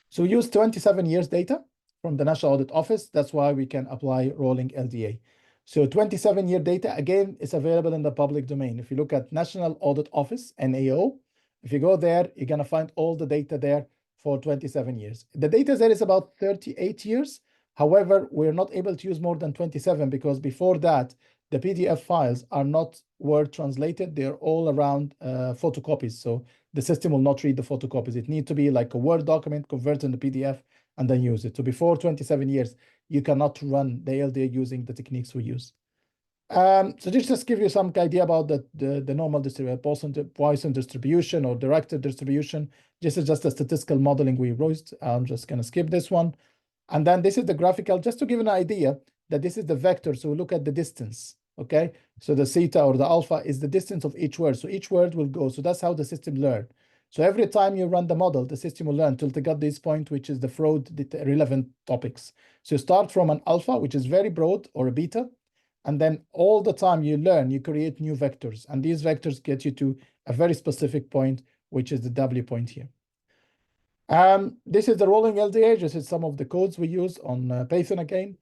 So we use 27 years data from the National Audit Office. That's why we can apply rolling LDA. So 27-year data, again, is available in the public domain. If you look at National Audit Office, NAO, if you go there, you're going to find all the data there for 27 years. The data there is about 38 years. However, we're not able to use more than 27 because before that, the PDF files are not word translated. They're all around photocopies. So the system will not read the photocopies. It needs to be like a Word document, convert in the PDF, and then use it. So before 27 years, you cannot run the LDA using the techniques we use. So just give you some idea about the normal distribution, Poisson distribution or directed distribution. This is just a statistical modeling we wrote. I'm just going to skip this one. And then this is the graphical, just to give an idea that this is the vector. So we look at the distance, okay? So the theta or the alpha is the distance of each word. So each word will go. So that's how the system learns. So every time you run the model, the system will learn till they got this point, which is the fraud relevant topics. So you start from an alpha, which is very broad, or a beta, and then all the time you learn, you create new vectors. And these vectors get you to a very specific point, which is the W point here. This is the rolling LDA. This is some of the codes we use on Python again.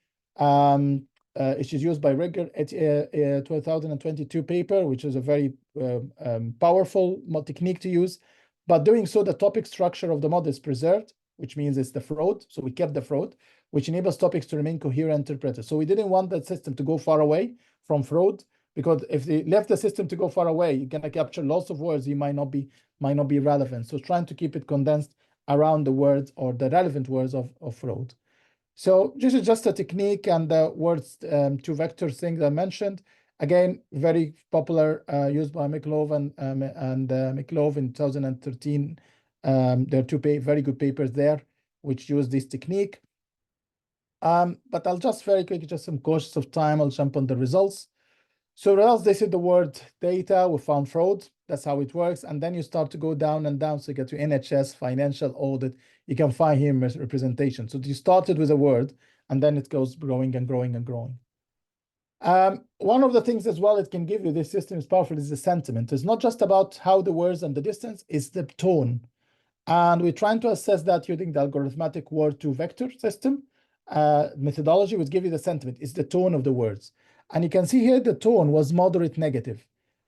It is used by Rutgers 2022 paper, which is a very powerful technique to use. But doing so, the topic structure of the model is preserved, which means it's the fraud. So we kept the fraud, which enables topics to remain coherent interpreted. So we didn't want that system to go far away from fraud, because if they left the system to go far away, you're gonna capture lots of words you might not be relevant. So trying to keep it condensed around the words or the relevant words of fraud. So this is just a technique, and the words to vector thing that I mentioned. Again, very popular, used by Michael and Michael in 2013. There are two very good papers there which use this technique. But I'll just very quickly, just some cautious of time, I'll jump on the results. So results, this is the word data. We found fraud. That's how it works. And then you start to go down and down. So you get to NHS, financial audit. You can find here representation. So you started with a word, and then it goes growing and growing and growing. One of the things as well it can give you, this system is powerful, is the sentiment. It's not just about how the words and the distance, it's the tone. And we're trying to assess that using the algorithmic word-to-vector system methodology, which give you the sentiment. It's the tone of the words. And you can see here the tone was moderate negative.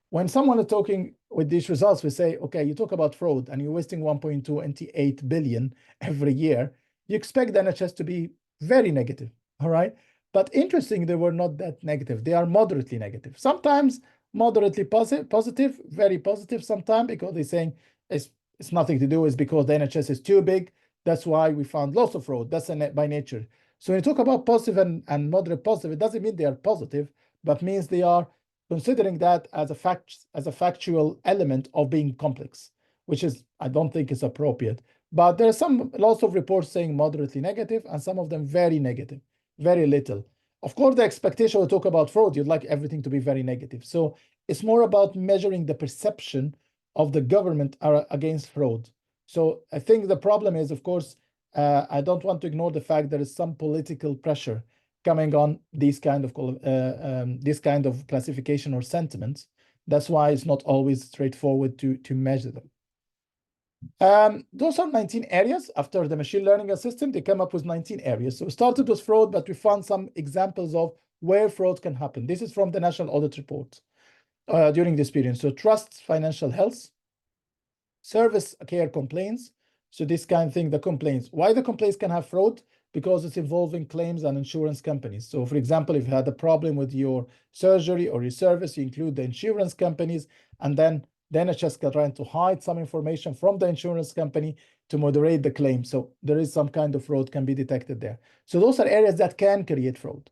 When someone is talking with these results, we say, okay, you talk about fraud and you're wasting 1.28 billion every year. You expect the NHS to be very negative, all right? But interesting, they were not that negative. They are moderately negative. Sometimes moderately positive, very positive sometimes, because they're saying it's nothing to do, it's because the NHS is too big. That's why we found lots of fraud. That's by nature. So when you talk about positive and moderate positive, it doesn't mean they are positive, but means they are considering that as a factual element of being complex, which is, I don't think is appropriate. But there are lots of reports saying moderately negative and some of them very negative, very little. Of course, the expectation we talk about fraud, you'd like everything to be very negative. So it's more about measuring the perception of the government against fraud. So I think the problem is, of course, I don't want to ignore the fact there is some political pressure coming on this kind of classification or sentiments. That's why it's not always straightforward to measure them. Those are 19 areas. After the machine learning system, they come up with 19 areas. So we started with fraud, but we found some examples of where fraud can happen. This is from the National Audit Report during this period. So trust, financial health, service care complaints. So this kind of thing, the complaints. Why the complaints can have fraud? Because it's involving claims and insurance companies. So for example, if you had a problem with your surgery or your service, you include the insurance companies, and then the NHS can try to hide some information from the insurance company to moderate the claim. So there is some kind of fraud can be detected there. So those are areas that can create fraud.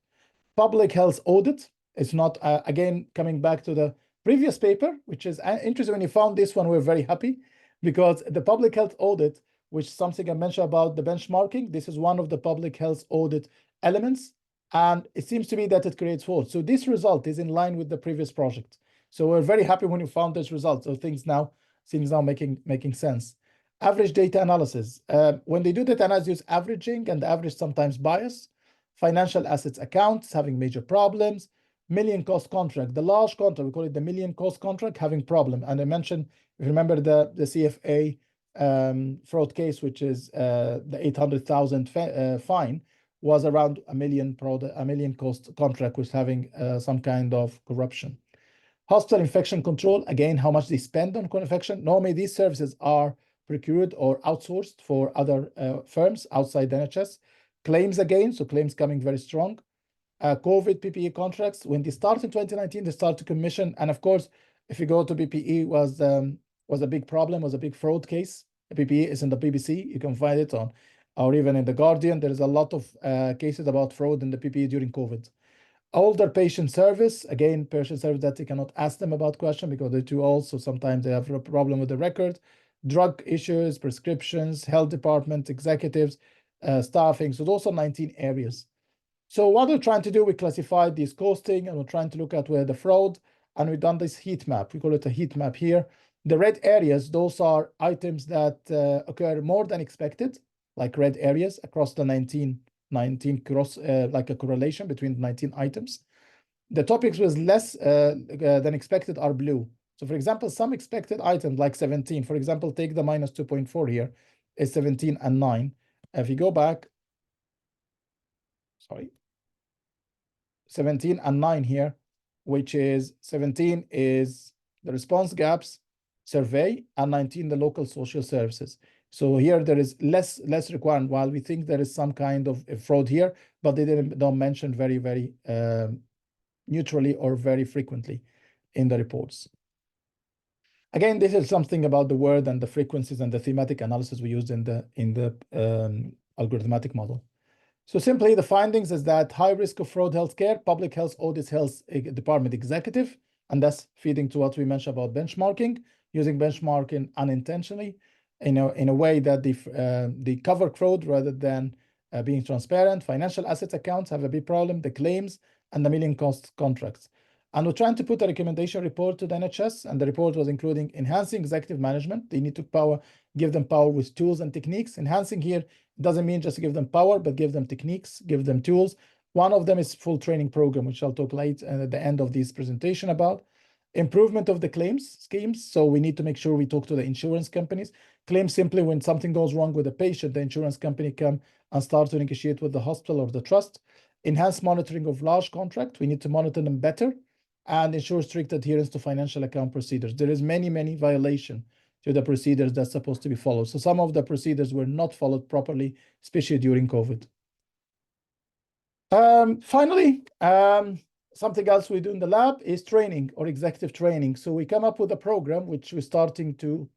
Public health audit is not, again, coming back to the previous paper, which is interesting. When you found this one, we're very happy, because the public health audit, which is something I mentioned about the benchmarking, this is one of the public health audit elements, and it seems to me that it creates fraud. So this result is in line with the previous project. So we're very happy when you found this result. So things now making sense. Average data analysis. When they do data analysis, use averaging, and the average sometimes bias. Financial assets accounts having major problems. Million cost contract, the large contract, we call it the million cost contract, having problem. And I mentioned, if you remember the CFA fraud case, which is the 800,000 fine, was around a million cost contract, was having some kind of corruption. Hospital infection control, again, how much they spend on infection. Normally, these services are procured or outsourced for other firms outside the NHS. Claims again, so claims coming very strong. COVID PPE contracts, when they started in 2019, they started to commission. And of course, if you go to PPE, was a big problem, was a big fraud case. The PPE is in the BBC, you can find it on, or even in The Guardian. There is a lot of cases about fraud in the PPE during COVID. Older patient service, again, patient service that you cannot ask them about question because they're too old, so sometimes they have a problem with the record. Drug issues, prescriptions, health department, executives, staffing. So those are 19 areas. So what we're trying to do, we classified these costing, and we're trying to look at where the fraud, and we've done this heat map. We call it a heat map here. The red areas, those are items that occur more than expected, like red areas across the 19 cross, like a correlation between 19 items. The topics with less than expected are blue. So for example, some expected items like 17, for example, take the minus 2.4 here, is 17 and 9. If you go back, sorry, 17 and 9 here, which is 17 is the response gaps survey, and 19 the local social services. So here there is less requirement, while we think there is some kind of fraud here, but they don't mention very neutrally or very frequently in the reports. Again, this is something about the word and the frequencies and the thematic analysis we used in the algorithmic model. So simply the findings is that high risk of fraud healthcare, public health audits health department executive, and that's feeding to what we mentioned about benchmarking, using benchmarking unintentionally in a way that they cover fraud rather than being transparent. Financial assets accounts have a big problem, the claims and the million cost contracts. And we're trying to put a recommendation report to the NHS, and the report was including enhancing executive management. They need to give them power with tools and techniques. Enhancing here doesn't mean just give them power, but give them techniques, give them tools, One of them is full training program, which I'll talk later at the end of this presentation about. Improvement of the claims schemes. So we need to make sure we talk to the insurance companies. Claims simply when something goes wrong with the patient, the insurance company come and start to negotiate with the hospital or the trust. Enhanced monitoring of large contracts. We need to monitor them better and ensure strict adherence to financial account procedures. There is many violations to the procedures that's supposed to be followed. So some of the procedures were not followed properly, especially during COVID. Finally, something else we do in the lab is training or executive training. So we come up with a program which we're starting to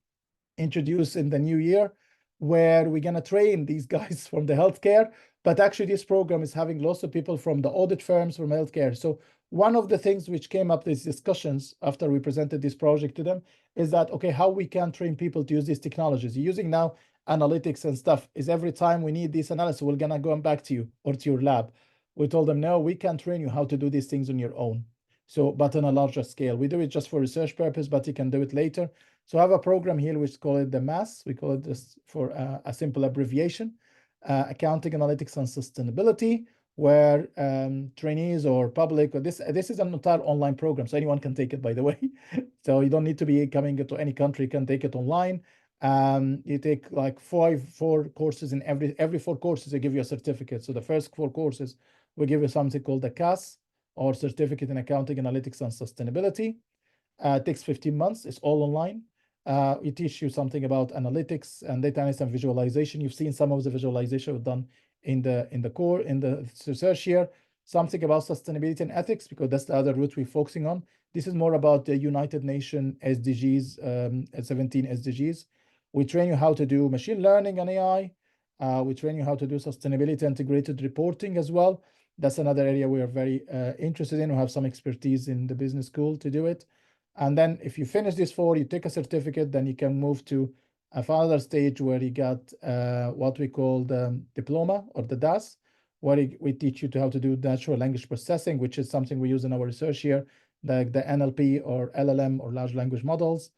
introduce in the new year, where we're going to train these guys from the healthcare. But actually, this program is having lots of people from the audit firms, from healthcare. So one of the things which came up these discussions after we presented this project to them is that, okay, how we can train people to use these technologies. You're using now analytics and stuff. Is every time we need this analysis, we're going to go back to you or to your lab. We told them, no, we can train you how to do these things on your own. So, but on a larger scale. We do it just for research purpose, but you can do it later. So I have a program here which call it the MAS. We call it just for a simple abbreviation, Accounting, Analytics, and Sustainability, where trainees or public, or this is an entire online program, so anyone can take it, by the way. So you don't need to be coming to any country, you can take it online. You take like four courses, in every 4 courses, they give you a certificate. So the first 4 courses will give you something called the CAS, or Certificate in Accounting, Analytics, and Sustainability. It takes 15 months. It's all online. It teach you something about analytics and data analysis and visualization. You've seen some of the visualization we've done in the research here. Something about sustainability and ethics, because that's the other route we're focusing on. This is more about the United Nations SDGs, 17 SDGs. We train you how to do machine learning and AI. We train you how to do sustainability integrated reporting as well. That's another area we are very interested in. We have some expertise in the business school to do it. And then if you finish this 4, you take a certificate, then you can move to a further stage where you got what we call the diploma or the DAS, where we teach you how to do natural language processing, which is something we use in our research here, like the NLP or LLM or large language models.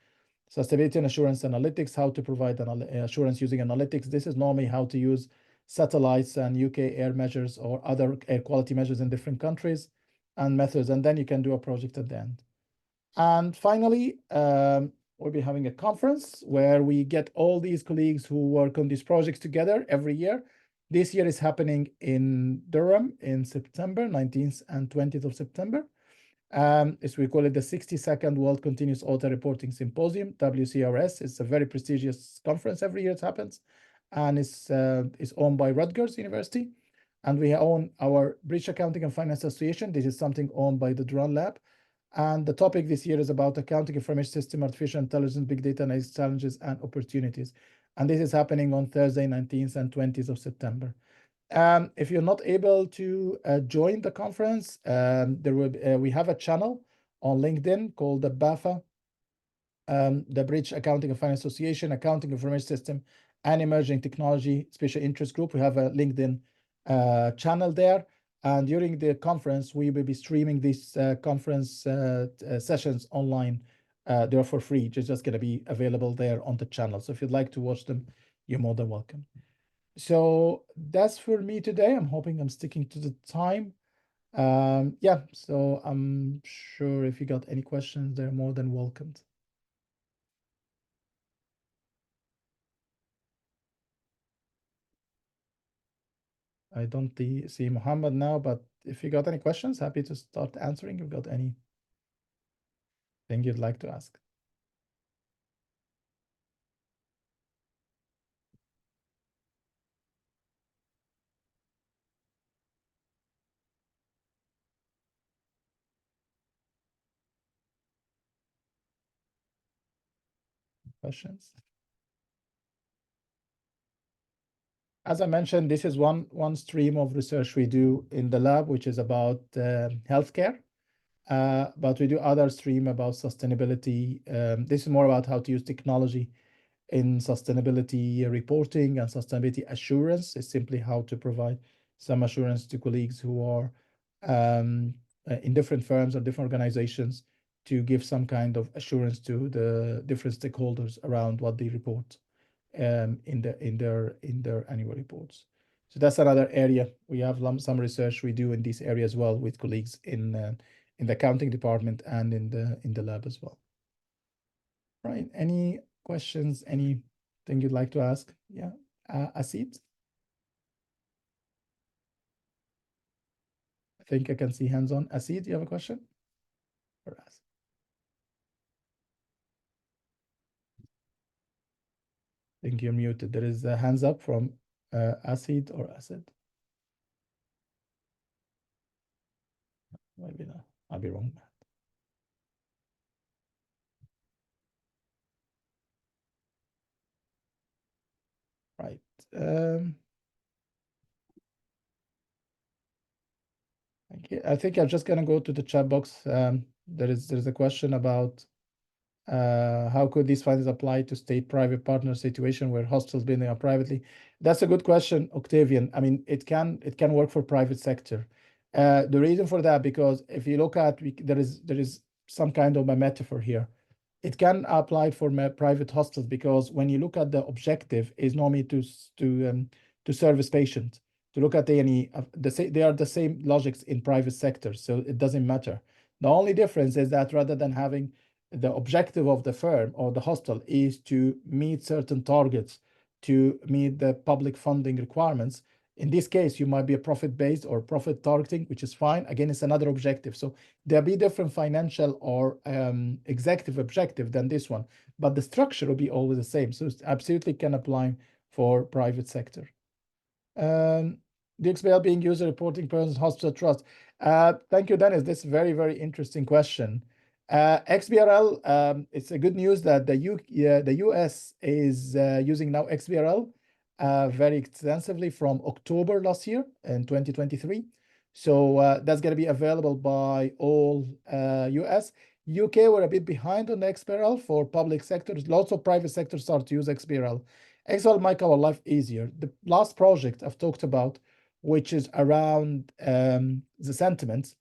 Sustainability and assurance analytics, how to provide assurance using analytics. This is normally how to use satellites and UK air measures or other air quality measures in different countries and methods. And then you can do a project at the end. And finally, we'll be having a conference where we get all these colleagues who work on these projects together every year. This year is happening in Durham in September, 19th and 20th of September. As we call it, the 62nd World Continuous Audit Reporting Symposium, WCRS. It's a very prestigious conference every year it happens. And it's owned by Rutgers University. And we own our British Accounting and Finance Association. This is something owned by the DRAAN lab. And the topic this year is about accounting information system, artificial intelligence, big data analysis challenges and opportunities. And this is happening on Thursday, 19th and 20th of September. If you're not able to join the conference, we have a channel on LinkedIn called the BAFA, the British Accounting and Finance Association, Accounting Information System and Emerging Technology Special Interest Group. We have a LinkedIn channel there. And during the conference, we will be streaming these conference sessions online. They're for free. It's just going to be available there on the channel. So if you'd like to watch them, you're more than welcome. So that's for me today. I'm hoping I'm sticking to the time. Yeah, so I'm sure if you got any questions, they're more than welcomed. I don't see Muhammad now, but if you got any questions, happy to start answering. If you've got anything you'd like to ask. Questions? As I mentioned, this is one stream of research we do in the lab, which is about healthcare. But we do other stream about sustainability. This is more about how to use technology in sustainability reporting and sustainability assurance. Is simply how to provide some assurance to colleagues who are in different firms or different organizations to give some kind of assurance to the different stakeholders around what they report in their annual reports. So that's another area. We have some research we do in this area as well with colleagues in the accounting department and in the lab as well. Right. Any questions? Anything you'd like to ask? Yeah. Asid? I think I can see hands on. Asid, do you have a question? Or ask? I think you're muted. There is a hands up from Asid or Asad. Maybe not. I'll be wrong. Right. I think I'm just gonna go to the chat box. There's a question about how could these findings apply to state-private partner situation where hospitals building up privately? That's a good question, Octavian. I mean, it can work for private sector. The reason for that, because if you look at, there is some kind of a metaphor here. It can apply for private hospitals because when you look at the objective is normally to service patients, to look at any, they are the same logics in private sector, so it doesn't matter. The only difference is that rather than having the objective of the firm or the hospital is to meet certain targets, to meet the public funding requirements. In this case, you might be a profit-based or profit targeting, which is fine. Again, it's another objective. So there'll be different financial or executive objective than this one, but the structure will be always the same. So it absolutely can apply for private sector. The XBRL being user reporting persons, hospital trust. Thank you, Dennis. This is very, very interesting question. XBRL, it's a good news that the US is using now XBRL very extensively from October last year in 2023. So that's going to be available by all US. UK were a bit behind on the XBRL for public sectors. Lots of private sectors start to use XBRL. XBRL make our life easier. The last project I've talked about, which is around the sentiments,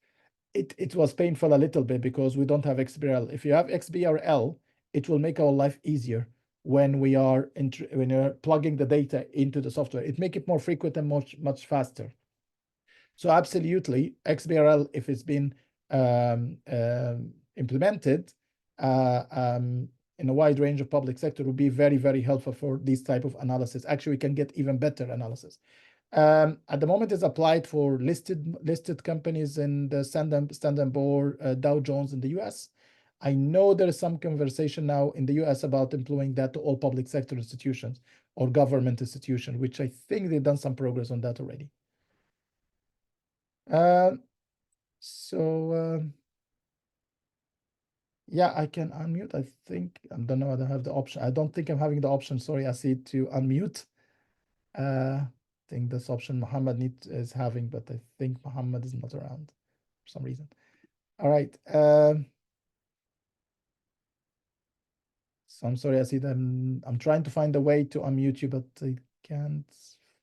it was painful a little bit because we don't have XBRL. If you have XBRL, it will make our life easier when we are plugging the data into the software. It make it more frequent and much faster. So absolutely, XBRL, if it's been implemented in a wide range of public sector, will be very, very helpful for this type of analysis. Actually, we can get even better analysis. At the moment, it's applied for listed companies in the Standard & Poor's, Dow Jones in the US. I know there is some conversation now in the US about employing that to all public sector institutions or government institutions, which I think they've done some progress on that already. Yeah, I can unmute. I think I don't know. I don't have the option. I don't think I'm having the option. Sorry, I see to unmute. I think this option Muhammad is having, but I think Muhammad is not around for some reason. All right. So I'm sorry, I see that I'm trying to find a way to unmute you, but I can't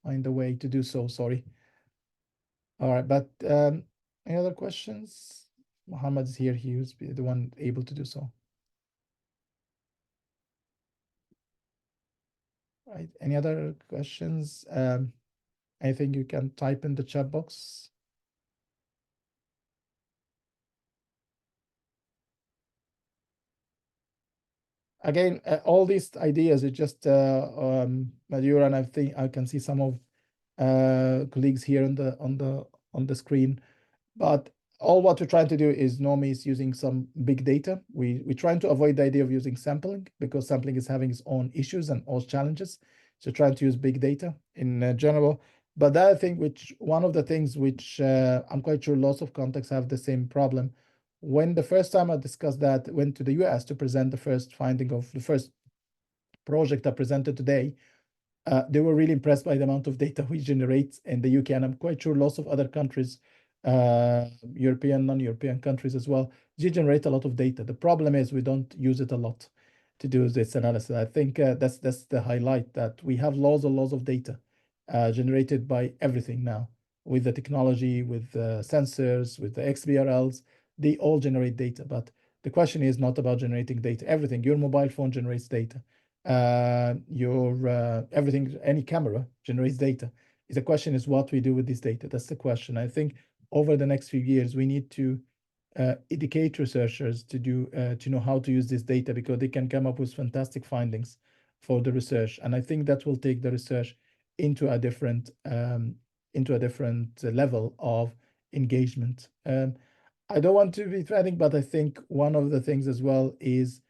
find a way to do so. Sorry. All right, but any other questions? Muhammad is here. He was the one able to do so. Right. Any other questions? Anything you can type in the chat box? Again, all these ideas are just Madhura, and I think I can see some of colleagues here on the screen. But all what we're trying to do is normally is using some big data. We're trying to avoid the idea of using sampling because sampling is having its own issues and own challenges. So trying to use big data in general. But the other thing, one of the things which I'm quite sure lots of contexts have the same problem. When the first time I discussed that, went to the US to present the first finding of the first project I presented today, they were really impressed by the amount of data we generate in the UK. And I'm quite sure lots of other countries, European, non-European countries as well, they generate a lot of data. The problem is we don't use it a lot to do this analysis. I think that's the highlight, that we have lots and lots of data generated by everything now with the technology, with sensors, with the XBRLs. They all generate data, but the question is not about generating data. Everything, your mobile phone generates data. Everything, any camera generates data. The question is what we do with this data. That's the question. I think over the next few years, we need to educate researchers to know how to use this data, because they can come up with fantastic findings for the research. And I think that will take the research into a different level of engagement. I don't want to be threatening, but I think one of the things as well is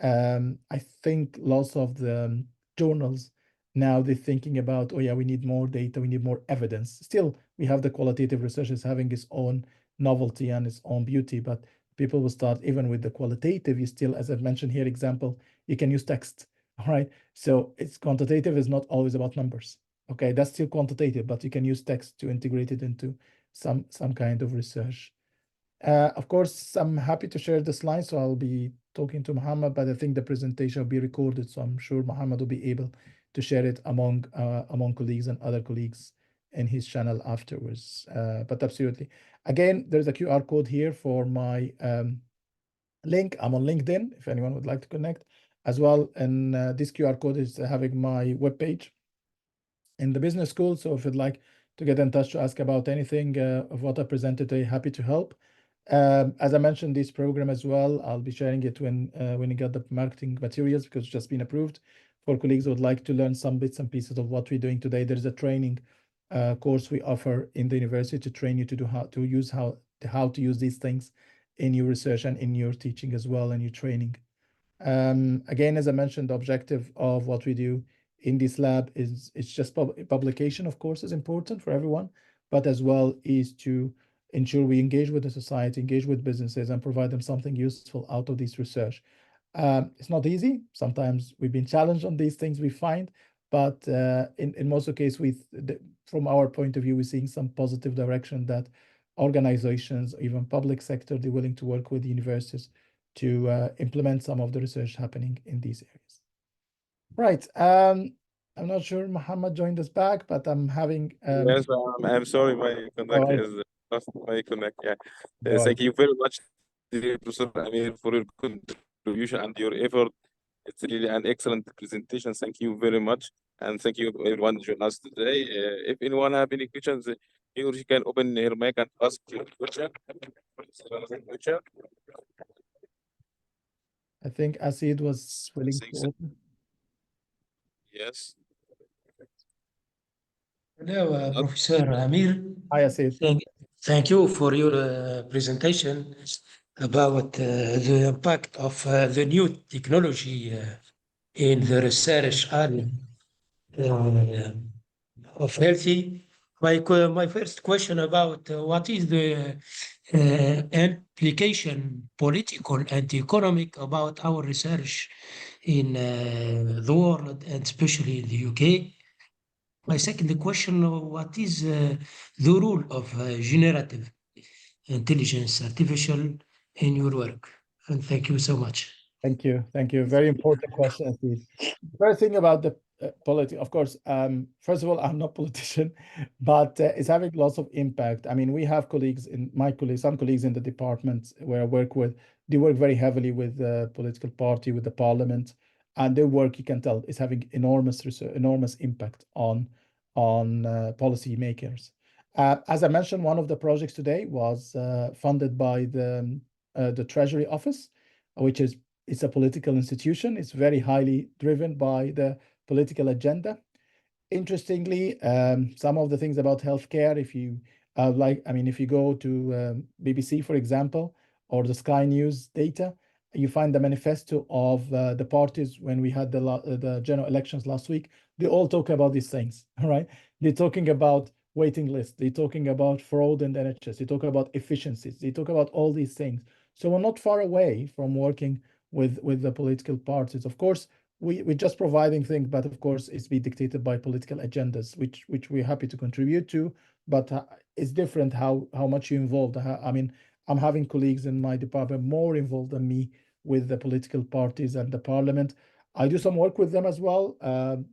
I think lots of the journals now they're thinking about, oh yeah, we need more data, we need more evidence. Still, we have the qualitative research is having its own novelty and its own beauty, but people will start even with the qualitative. You still, as I've mentioned here, example, you can use text, all right? So it's quantitative is not always about numbers. Okay, that's still quantitative, but you can use text to integrate it into some kind of research. Of course, I'm happy to share the slides, so I'll be talking to Muhammad, but I think the presentation will be recorded, so I'm sure Muhammad will be able to share it among colleagues and other colleagues in his channel afterwards. But absolutely. Again, there's a QR code here for my link. I'm on LinkedIn, if anyone would like to connect as well. And this QR code is having my webpage in the business school. So if you'd like to get in touch to ask about anything of what I presented today, happy to help. As I mentioned, this program as well, I'll be sharing it when you get the marketing materials, because it's just been approved. For colleagues who would like to learn some bits and pieces of what we're doing today, there's a training course we offer in the university to train you to do how to use these things in your research and in your teaching as well, and your training. Again, as I mentioned, the objective of what we do in this lab is it's just publication, of course, is important for everyone, but as well is to ensure we engage with the society, engage with businesses, and provide them something useful out of this research. It's not easy. Sometimes we've been challenged on these things we find, but in most of the case, from our point of view, we're seeing some positive direction that organizations, even public sector, they're willing to work with universities to implement some of the research happening in these areas. Right. I'm not sure Muhammad joined us back, but I'm having Yes, I'm sorry, my contact right. is lost my connect. Yeah. No worries. Thank you very much, dear Professor Amir, for your contribution and your effort. It's really an excellent presentation. Thank you very much. And thank you everyone joining us today. If anyone have any questions, he or she can open her mic and ask your question. I think Asid was willing to open. Yes. Hello, Professor Amir. Hi, Asid. Thank you for your presentation about the impact of the new technology in the research area of healthy. My first question about what is the implication, political and economic, about our research in the world, and especially in the UK. My second question, what is the role of generative intelligence, artificial, in your work? And thank you so much. Thank you. Thank you. Very important question, Asid. First thing about the politics, of course, first of all, I'm not a politician, but it's having lots of impact. I mean, we have some colleagues in the department where I work with, they work very heavily with the political party, with the parliament, and their work, you can tell, is having enormous impact on policy makers. As I mentioned, one of the projects today was funded by the Treasury Office, which is it's a political institution. It's very highly driven by the political agenda. Interestingly, some of the things about healthcare, if you if you go to BBC, for example, or the Sky News data, you find the manifesto of the parties when we had the general elections last week. They all talk about these things, all right? They're talking about waiting lists. They're talking about fraud in the NHS. They talk about efficiencies. They talk about all these things. So we're not far away from working with the political parties. Of course, we're just providing things, but of course, it's being dictated by political agendas, which we're happy to contribute to. But it's different how much you're involved. I mean, I'm having colleagues in my department more involved than me with the political parties and the parliament. I do some work with them as well,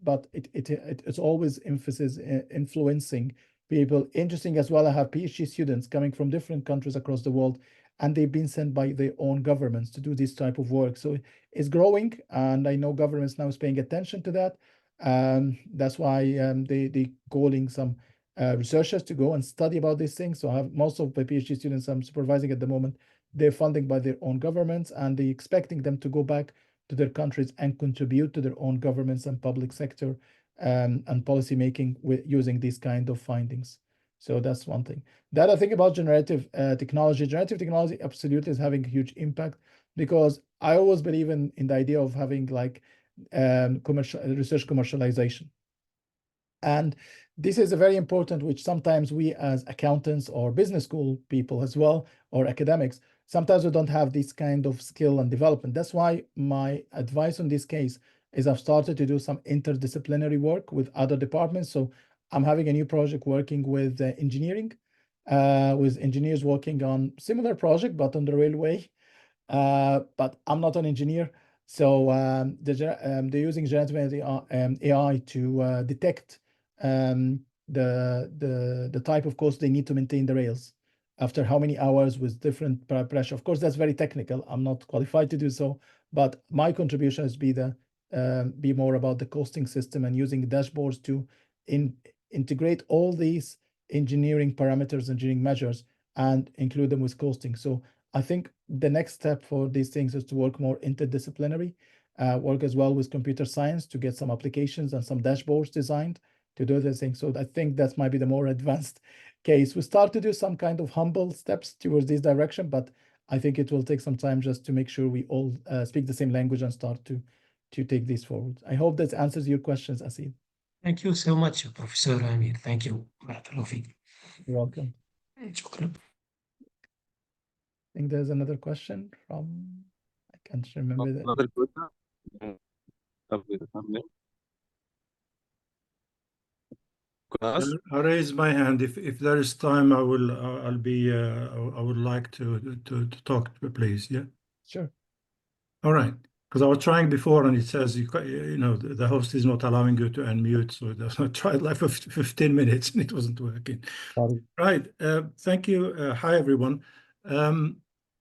but it's always emphasis influencing people. Interesting as well, I have PhD students coming from different countries across the world, and they've been sent by their own governments to do this type of work. So it's growing, and I know governments now is paying attention to that. That's why they calling some researchers to go and study about these things. So I have most of my PhD students I'm supervising at the moment, they're funded by their own governments, and they're expecting them to go back to their countries and contribute to their own governments and public sector and policy making with using these kind of findings. So that's one thing. The other thing about generative technology absolutely is having a huge impact, because I always believe in the idea of having like research commercialization. And this is a very important, which sometimes we as accountants or business school people as well, or academics, sometimes we don't have this kind of skill and development. That's why my advice on this case is I've started to do some interdisciplinary work with other departments. So I'm having a new project working with engineering, with engineers working on similar project, but on the railway. But I'm not an engineer. So they're using generative AI to detect the type of cost they need to maintain the rails after how many hours with different pressure. Of course, that's very technical. I'm not qualified to do so, but my contribution is be more about the costing system and using dashboards to integrate all these engineering parameters, engineering measures, and include them with costing. So I think the next step for these things is to work more interdisciplinary, work as well with computer science to get some applications and some dashboards designed to do this thing. So I think that might be the more advanced case. We start to do some kind of humble steps towards this direction, but I think it will take some time just to make sure we all speak the same language and start to take this forward. I hope that answers your questions, Asid. Thank you so much, Professor Amir. Thank you. You're welcome. شكرا. I think there's another question from, I can't remember that. Another question. I raise my hand. If there is time, I would like to talk, please. Yeah. Sure. All right. Because I was trying before, and it says the host is not allowing you to unmute. So I tried like for 15 minutes, and it wasn't working. Sorry. Right. Thank you. Hi, everyone.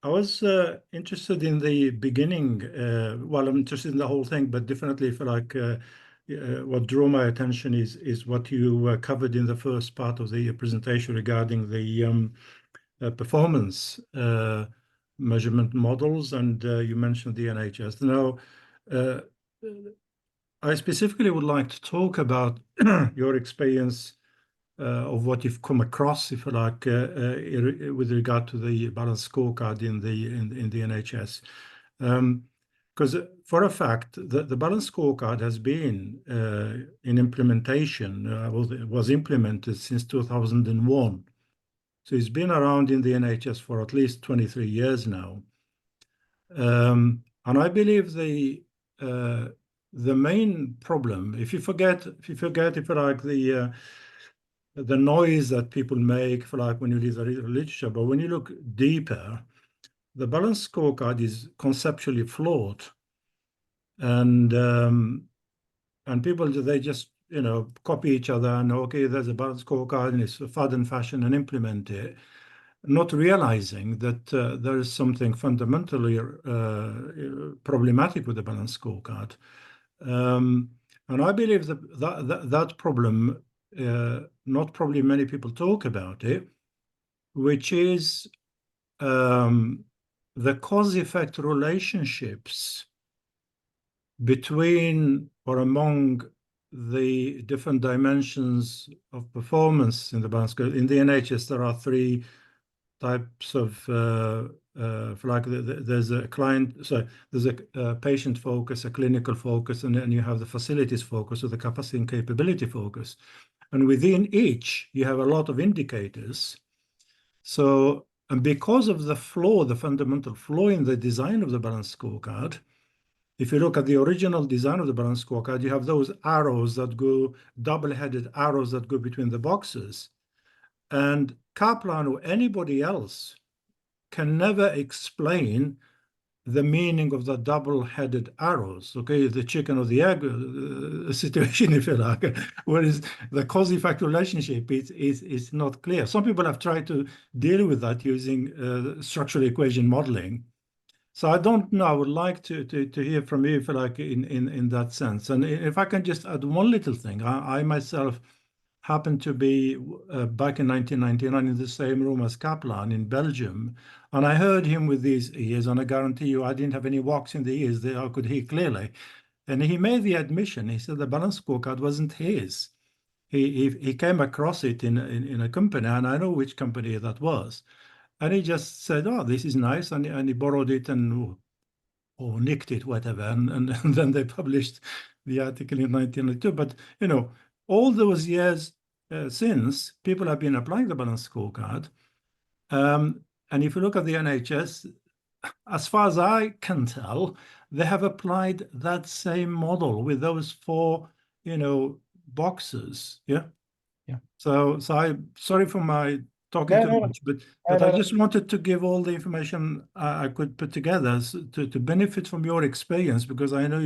I was interested in the beginning. Well, I'm interested in the whole thing, but definitely feel like what drew my attention is what you covered in the first part of the presentation regarding the performance measurement models, and you mentioned the NHS. Now, I specifically would like to talk about your experience of what you've come across, if you like, with regard to the balanced scorecard in the NHS. Because for a fact, the balanced scorecard has been in implementation, was implemented since 2001. So it's been around in the NHS for at least 23 years now. And I believe the main problem, if you forget, if you like, the noise that people make, for like when you read the literature, but when you look deeper, the balanced scorecard is conceptually flawed, and people, they just copy each other and okay, there's a balanced scorecard and it's a fad and fashion and implement it, not realizing that there is something fundamentally problematic with the balanced scorecard, and I believe that problem, not probably many people talk about it, which is the cause-effect relationships between or among the different dimensions of performance in the balance. In the NHS, there are three types of, like there's a client, so there's a patient focus, a clinical focus, and then you have the facilities focus, or the capacity and capability focus. And within each, you have a lot of indicators. So, and because of the flaw, the fundamental flaw in the design of the balanced scorecard, if you look at the original design of the balanced scorecard, you have those arrows that go, double-headed arrows that go between the boxes. And Kaplan or anybody else can never explain the meaning of the double-headed arrows, okay, the chicken or the egg situation, if you like, whereas the cause-effect relationship is not clear. Some people have tried to deal with that using structural equation modeling. So I don't know, I would like to hear from you, if you like, in that sense. And if I can just add one little thing, I myself happened to be back in 1999 in the same room as Kaplan in Belgium. And I heard him with these ears, and I guarantee you I didn't have any wax in the ears. I could hear clearly. And he made the admission. He said the balance scorecard wasn't his. He came across it in a company, and I know which company that was. And he just said, "Oh, this is nice," and he borrowed it and or nicked it, whatever. And then they published the article in 1992. But you know, all those years since, people have been applying the balance scorecard. And if you look at the NHS, as far as I can tell, they have applied that same model with those 4, boxes. Yeah. Yeah. So I'm sorry for my talking too much, but I just wanted to give all the information I could put together to benefit from your experience, because I know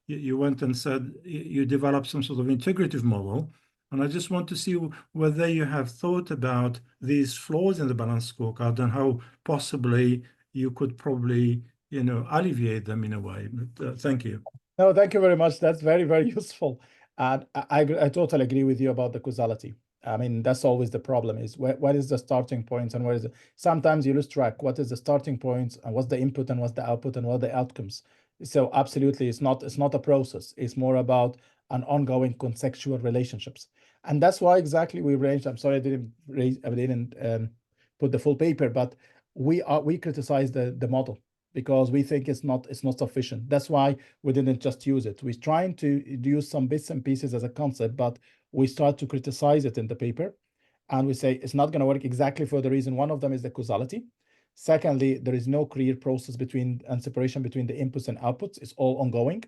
you went and said you developed some sort of integrative model. And I just want to see whether you have thought about these flaws in the balance scorecard and how possibly you could probably, alleviate them in a way. But, thank you. No, thank you very much. That's very, very useful. And I totally agree with you about the causality. I mean, that's always the problem, is what is the starting point and where is it? Sometimes you lose track. What is the starting point and what's the input and what's the output and what are the outcomes? So absolutely, it's not a process. It's more about an ongoing contextual relationships. And that's why exactly we arranged. I'm sorry I didn't put the full paper, but we criticize the model because we think it's not sufficient. That's why we didn't just use it. We're trying to use some bits and pieces as a concept, but we start to criticize it in the paper, and we say it's not going to work exactly for the reason. One of them is the causality. Secondly, there is no clear process and separation between the inputs and outputs. It's all ongoing.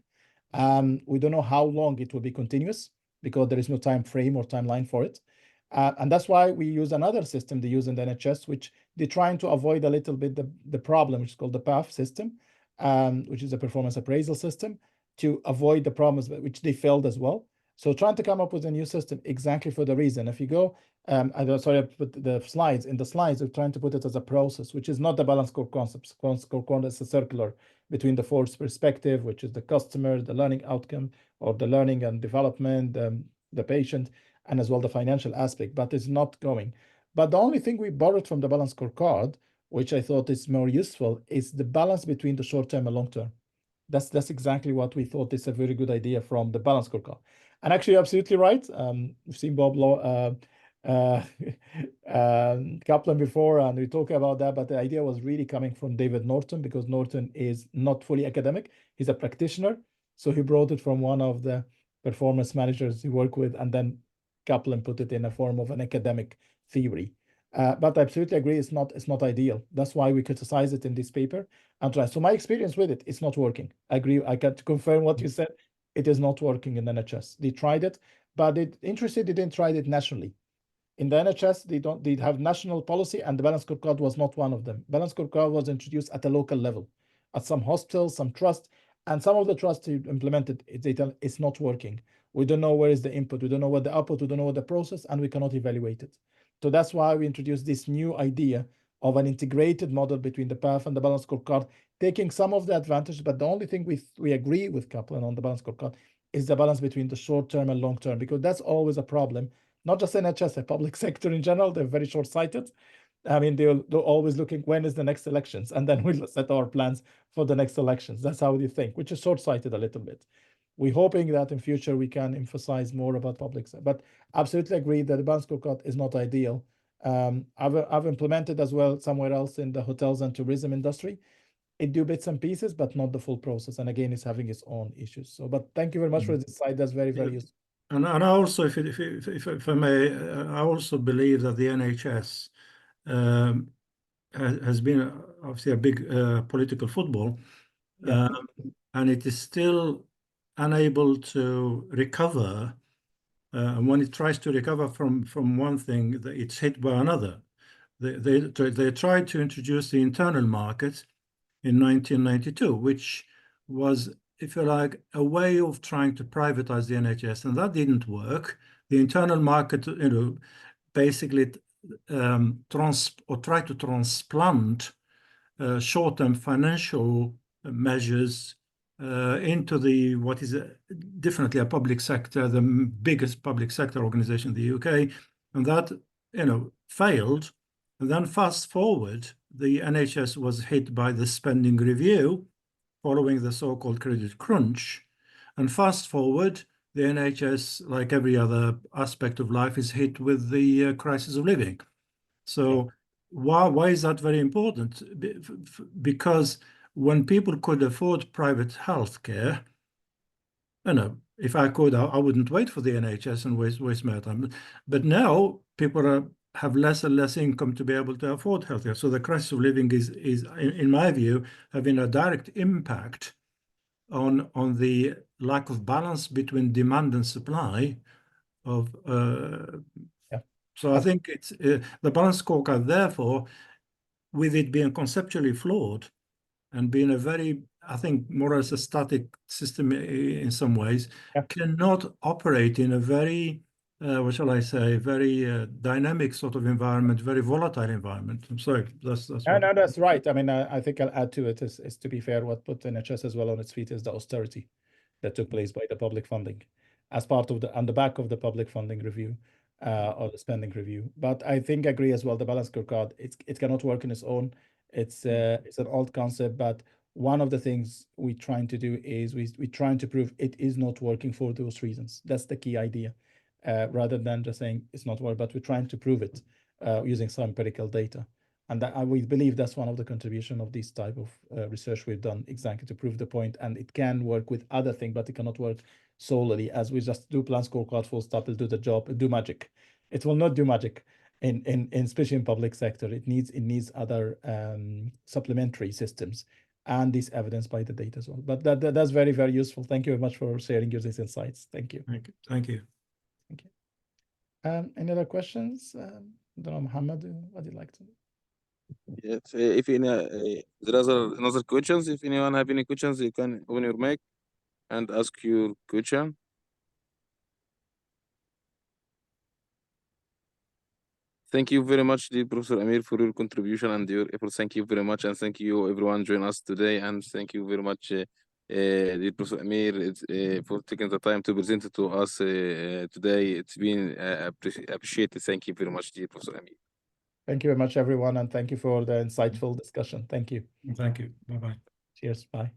We don't know how long it will be continuous because there is no time frame or timeline for it. And that's why we use another system they use in the NHS, which they're trying to avoid a little bit the problem, which is called the PAF system, which is a performance appraisal system, to avoid the problems which they failed as well. So trying to come up with a new system exactly for the reason. If you go, sorry, I put the slides. In the slides, we're trying to put it as a process, which is not the balance score concepts. Score is a circular between the force perspective, which is the customer, the learning outcome, or the learning and development, the patient, and as well the financial aspect, but it's not going. But the only thing we borrowed from the balance scorecard, which I thought is more useful, is the balance between the short term and long term. That's exactly what we thought is a very good idea from the balance scorecard. And actually, you're absolutely right. We've seen Bob Kaplan before, and we talk about that, but the idea was really coming from David Norton, because Norton is not fully academic. He's a practitioner. So he brought it from one of the performance managers he worked with, and then Kaplan put it in a form of an academic theory. But I absolutely agree, it's not ideal. That's why we criticize it in this paper and try. So my experience with it, it's not working. I agree. I can confirm what you said. It is not working in the NHS. They tried it, but they didn't try it nationally. In the NHS, they have national policy, and the balance scorecard was not one of them. Balance scorecard was introduced at a local level, at some hospitals, some trust, and some of the trusts implemented it. They tell it's not working. We don't know where is the input. We don't know what the output. We don't know what the process, and we cannot evaluate it. So that's why we introduced this new idea of an integrated model between the PAF and the balance scorecard, taking some of the advantage. But the only thing we agree with Kaplan on the balance scorecard is the balance between the short term and long term, because that's always a problem. Not just NHS, the public sector in general, they're very short-sighted. I mean, they're always looking, when is the next elections? And then we'll set our plans for the next elections. That's how they think, which is short-sighted a little bit. We're hoping that in future we can emphasize more about public sector, but absolutely agree that the balance scorecard is not ideal. I've implemented as well somewhere else in the hotels and tourism industry. It do bits and pieces, but not the full process. And again, it's having its own issues. So, but thank you very much for this slide. That's very, very useful. And I also, if I may, I also believe that the NHS has been obviously a big political football, and it is still unable to recover. And when it tries to recover from one thing, it's hit by another. They tried to introduce the internal market in 1992, which was, if you like, a way of trying to privatize the NHS, and that didn't work. The internal market, basically try to transplant short-term financial measures into the what is definitely a public sector, the biggest public sector organization in the UK, and that failed. And then fast forward, the NHS was hit by the spending review following the so-called credit crunch, and fast forward, the NHS, like every other aspect of life, is hit with the crisis of living. So why is that very important? Because when people could afford private health care, if I could, I wouldn't wait for the NHS and waste my time. But now people have less and less income to be able to afford healthcare. So the crisis of living is in my view, having a direct impact on the lack of balance between demand and supply of. So I think it's the balance scorecard, therefore, with it being conceptually flawed and being a very, I think, more as a static system in some ways, cannot operate in a very, what shall I say, very dynamic sort of environment, very volatile environment. I'm sorry, that's No, that's right. I mean, I think I'll add to it is to be fair, what put NHS as well on its feet is the austerity that took place by the public funding as part of on the back of the public funding review or the spending review. But I think I agree as well, the balance scorecard, it cannot work on its own. It's an old concept, but one of the things we're trying to do is we're trying to prove it is not working for those reasons. That's the key idea, rather than just saying it's not working, but we're trying to prove it using some empirical data. And we believe that's one of the contribution of this type of research we've done, exactly to prove the point. And it can work with other things, but it cannot work solely as we just do plan scorecard, full stop, it'll do the job, do magic. It will not do magic in especially in public sector. It needs other supplementary systems and this evidence by the data as well. But that's very, very useful. Thank you very much for sharing your insights. Thank you. Thank you. Thank you. Any other questions? I don't know, Mohammed, what do you like to? Yes, if there are another questions, if anyone have any questions, you can open your mic and ask your question. Thank you very much, dear Professor Amir, for your contribution and your effort. Thank you very much, and thank you everyone joining us today. And thank you very much, dear Professor Amir, for taking the time to present it to us today. It's been appreciated. Thank you very much, dear Professor Amir. Thank you very much, everyone, and thank you for the insightful discussion. Thank you. Thank you. Bye-bye. Cheers. Bye.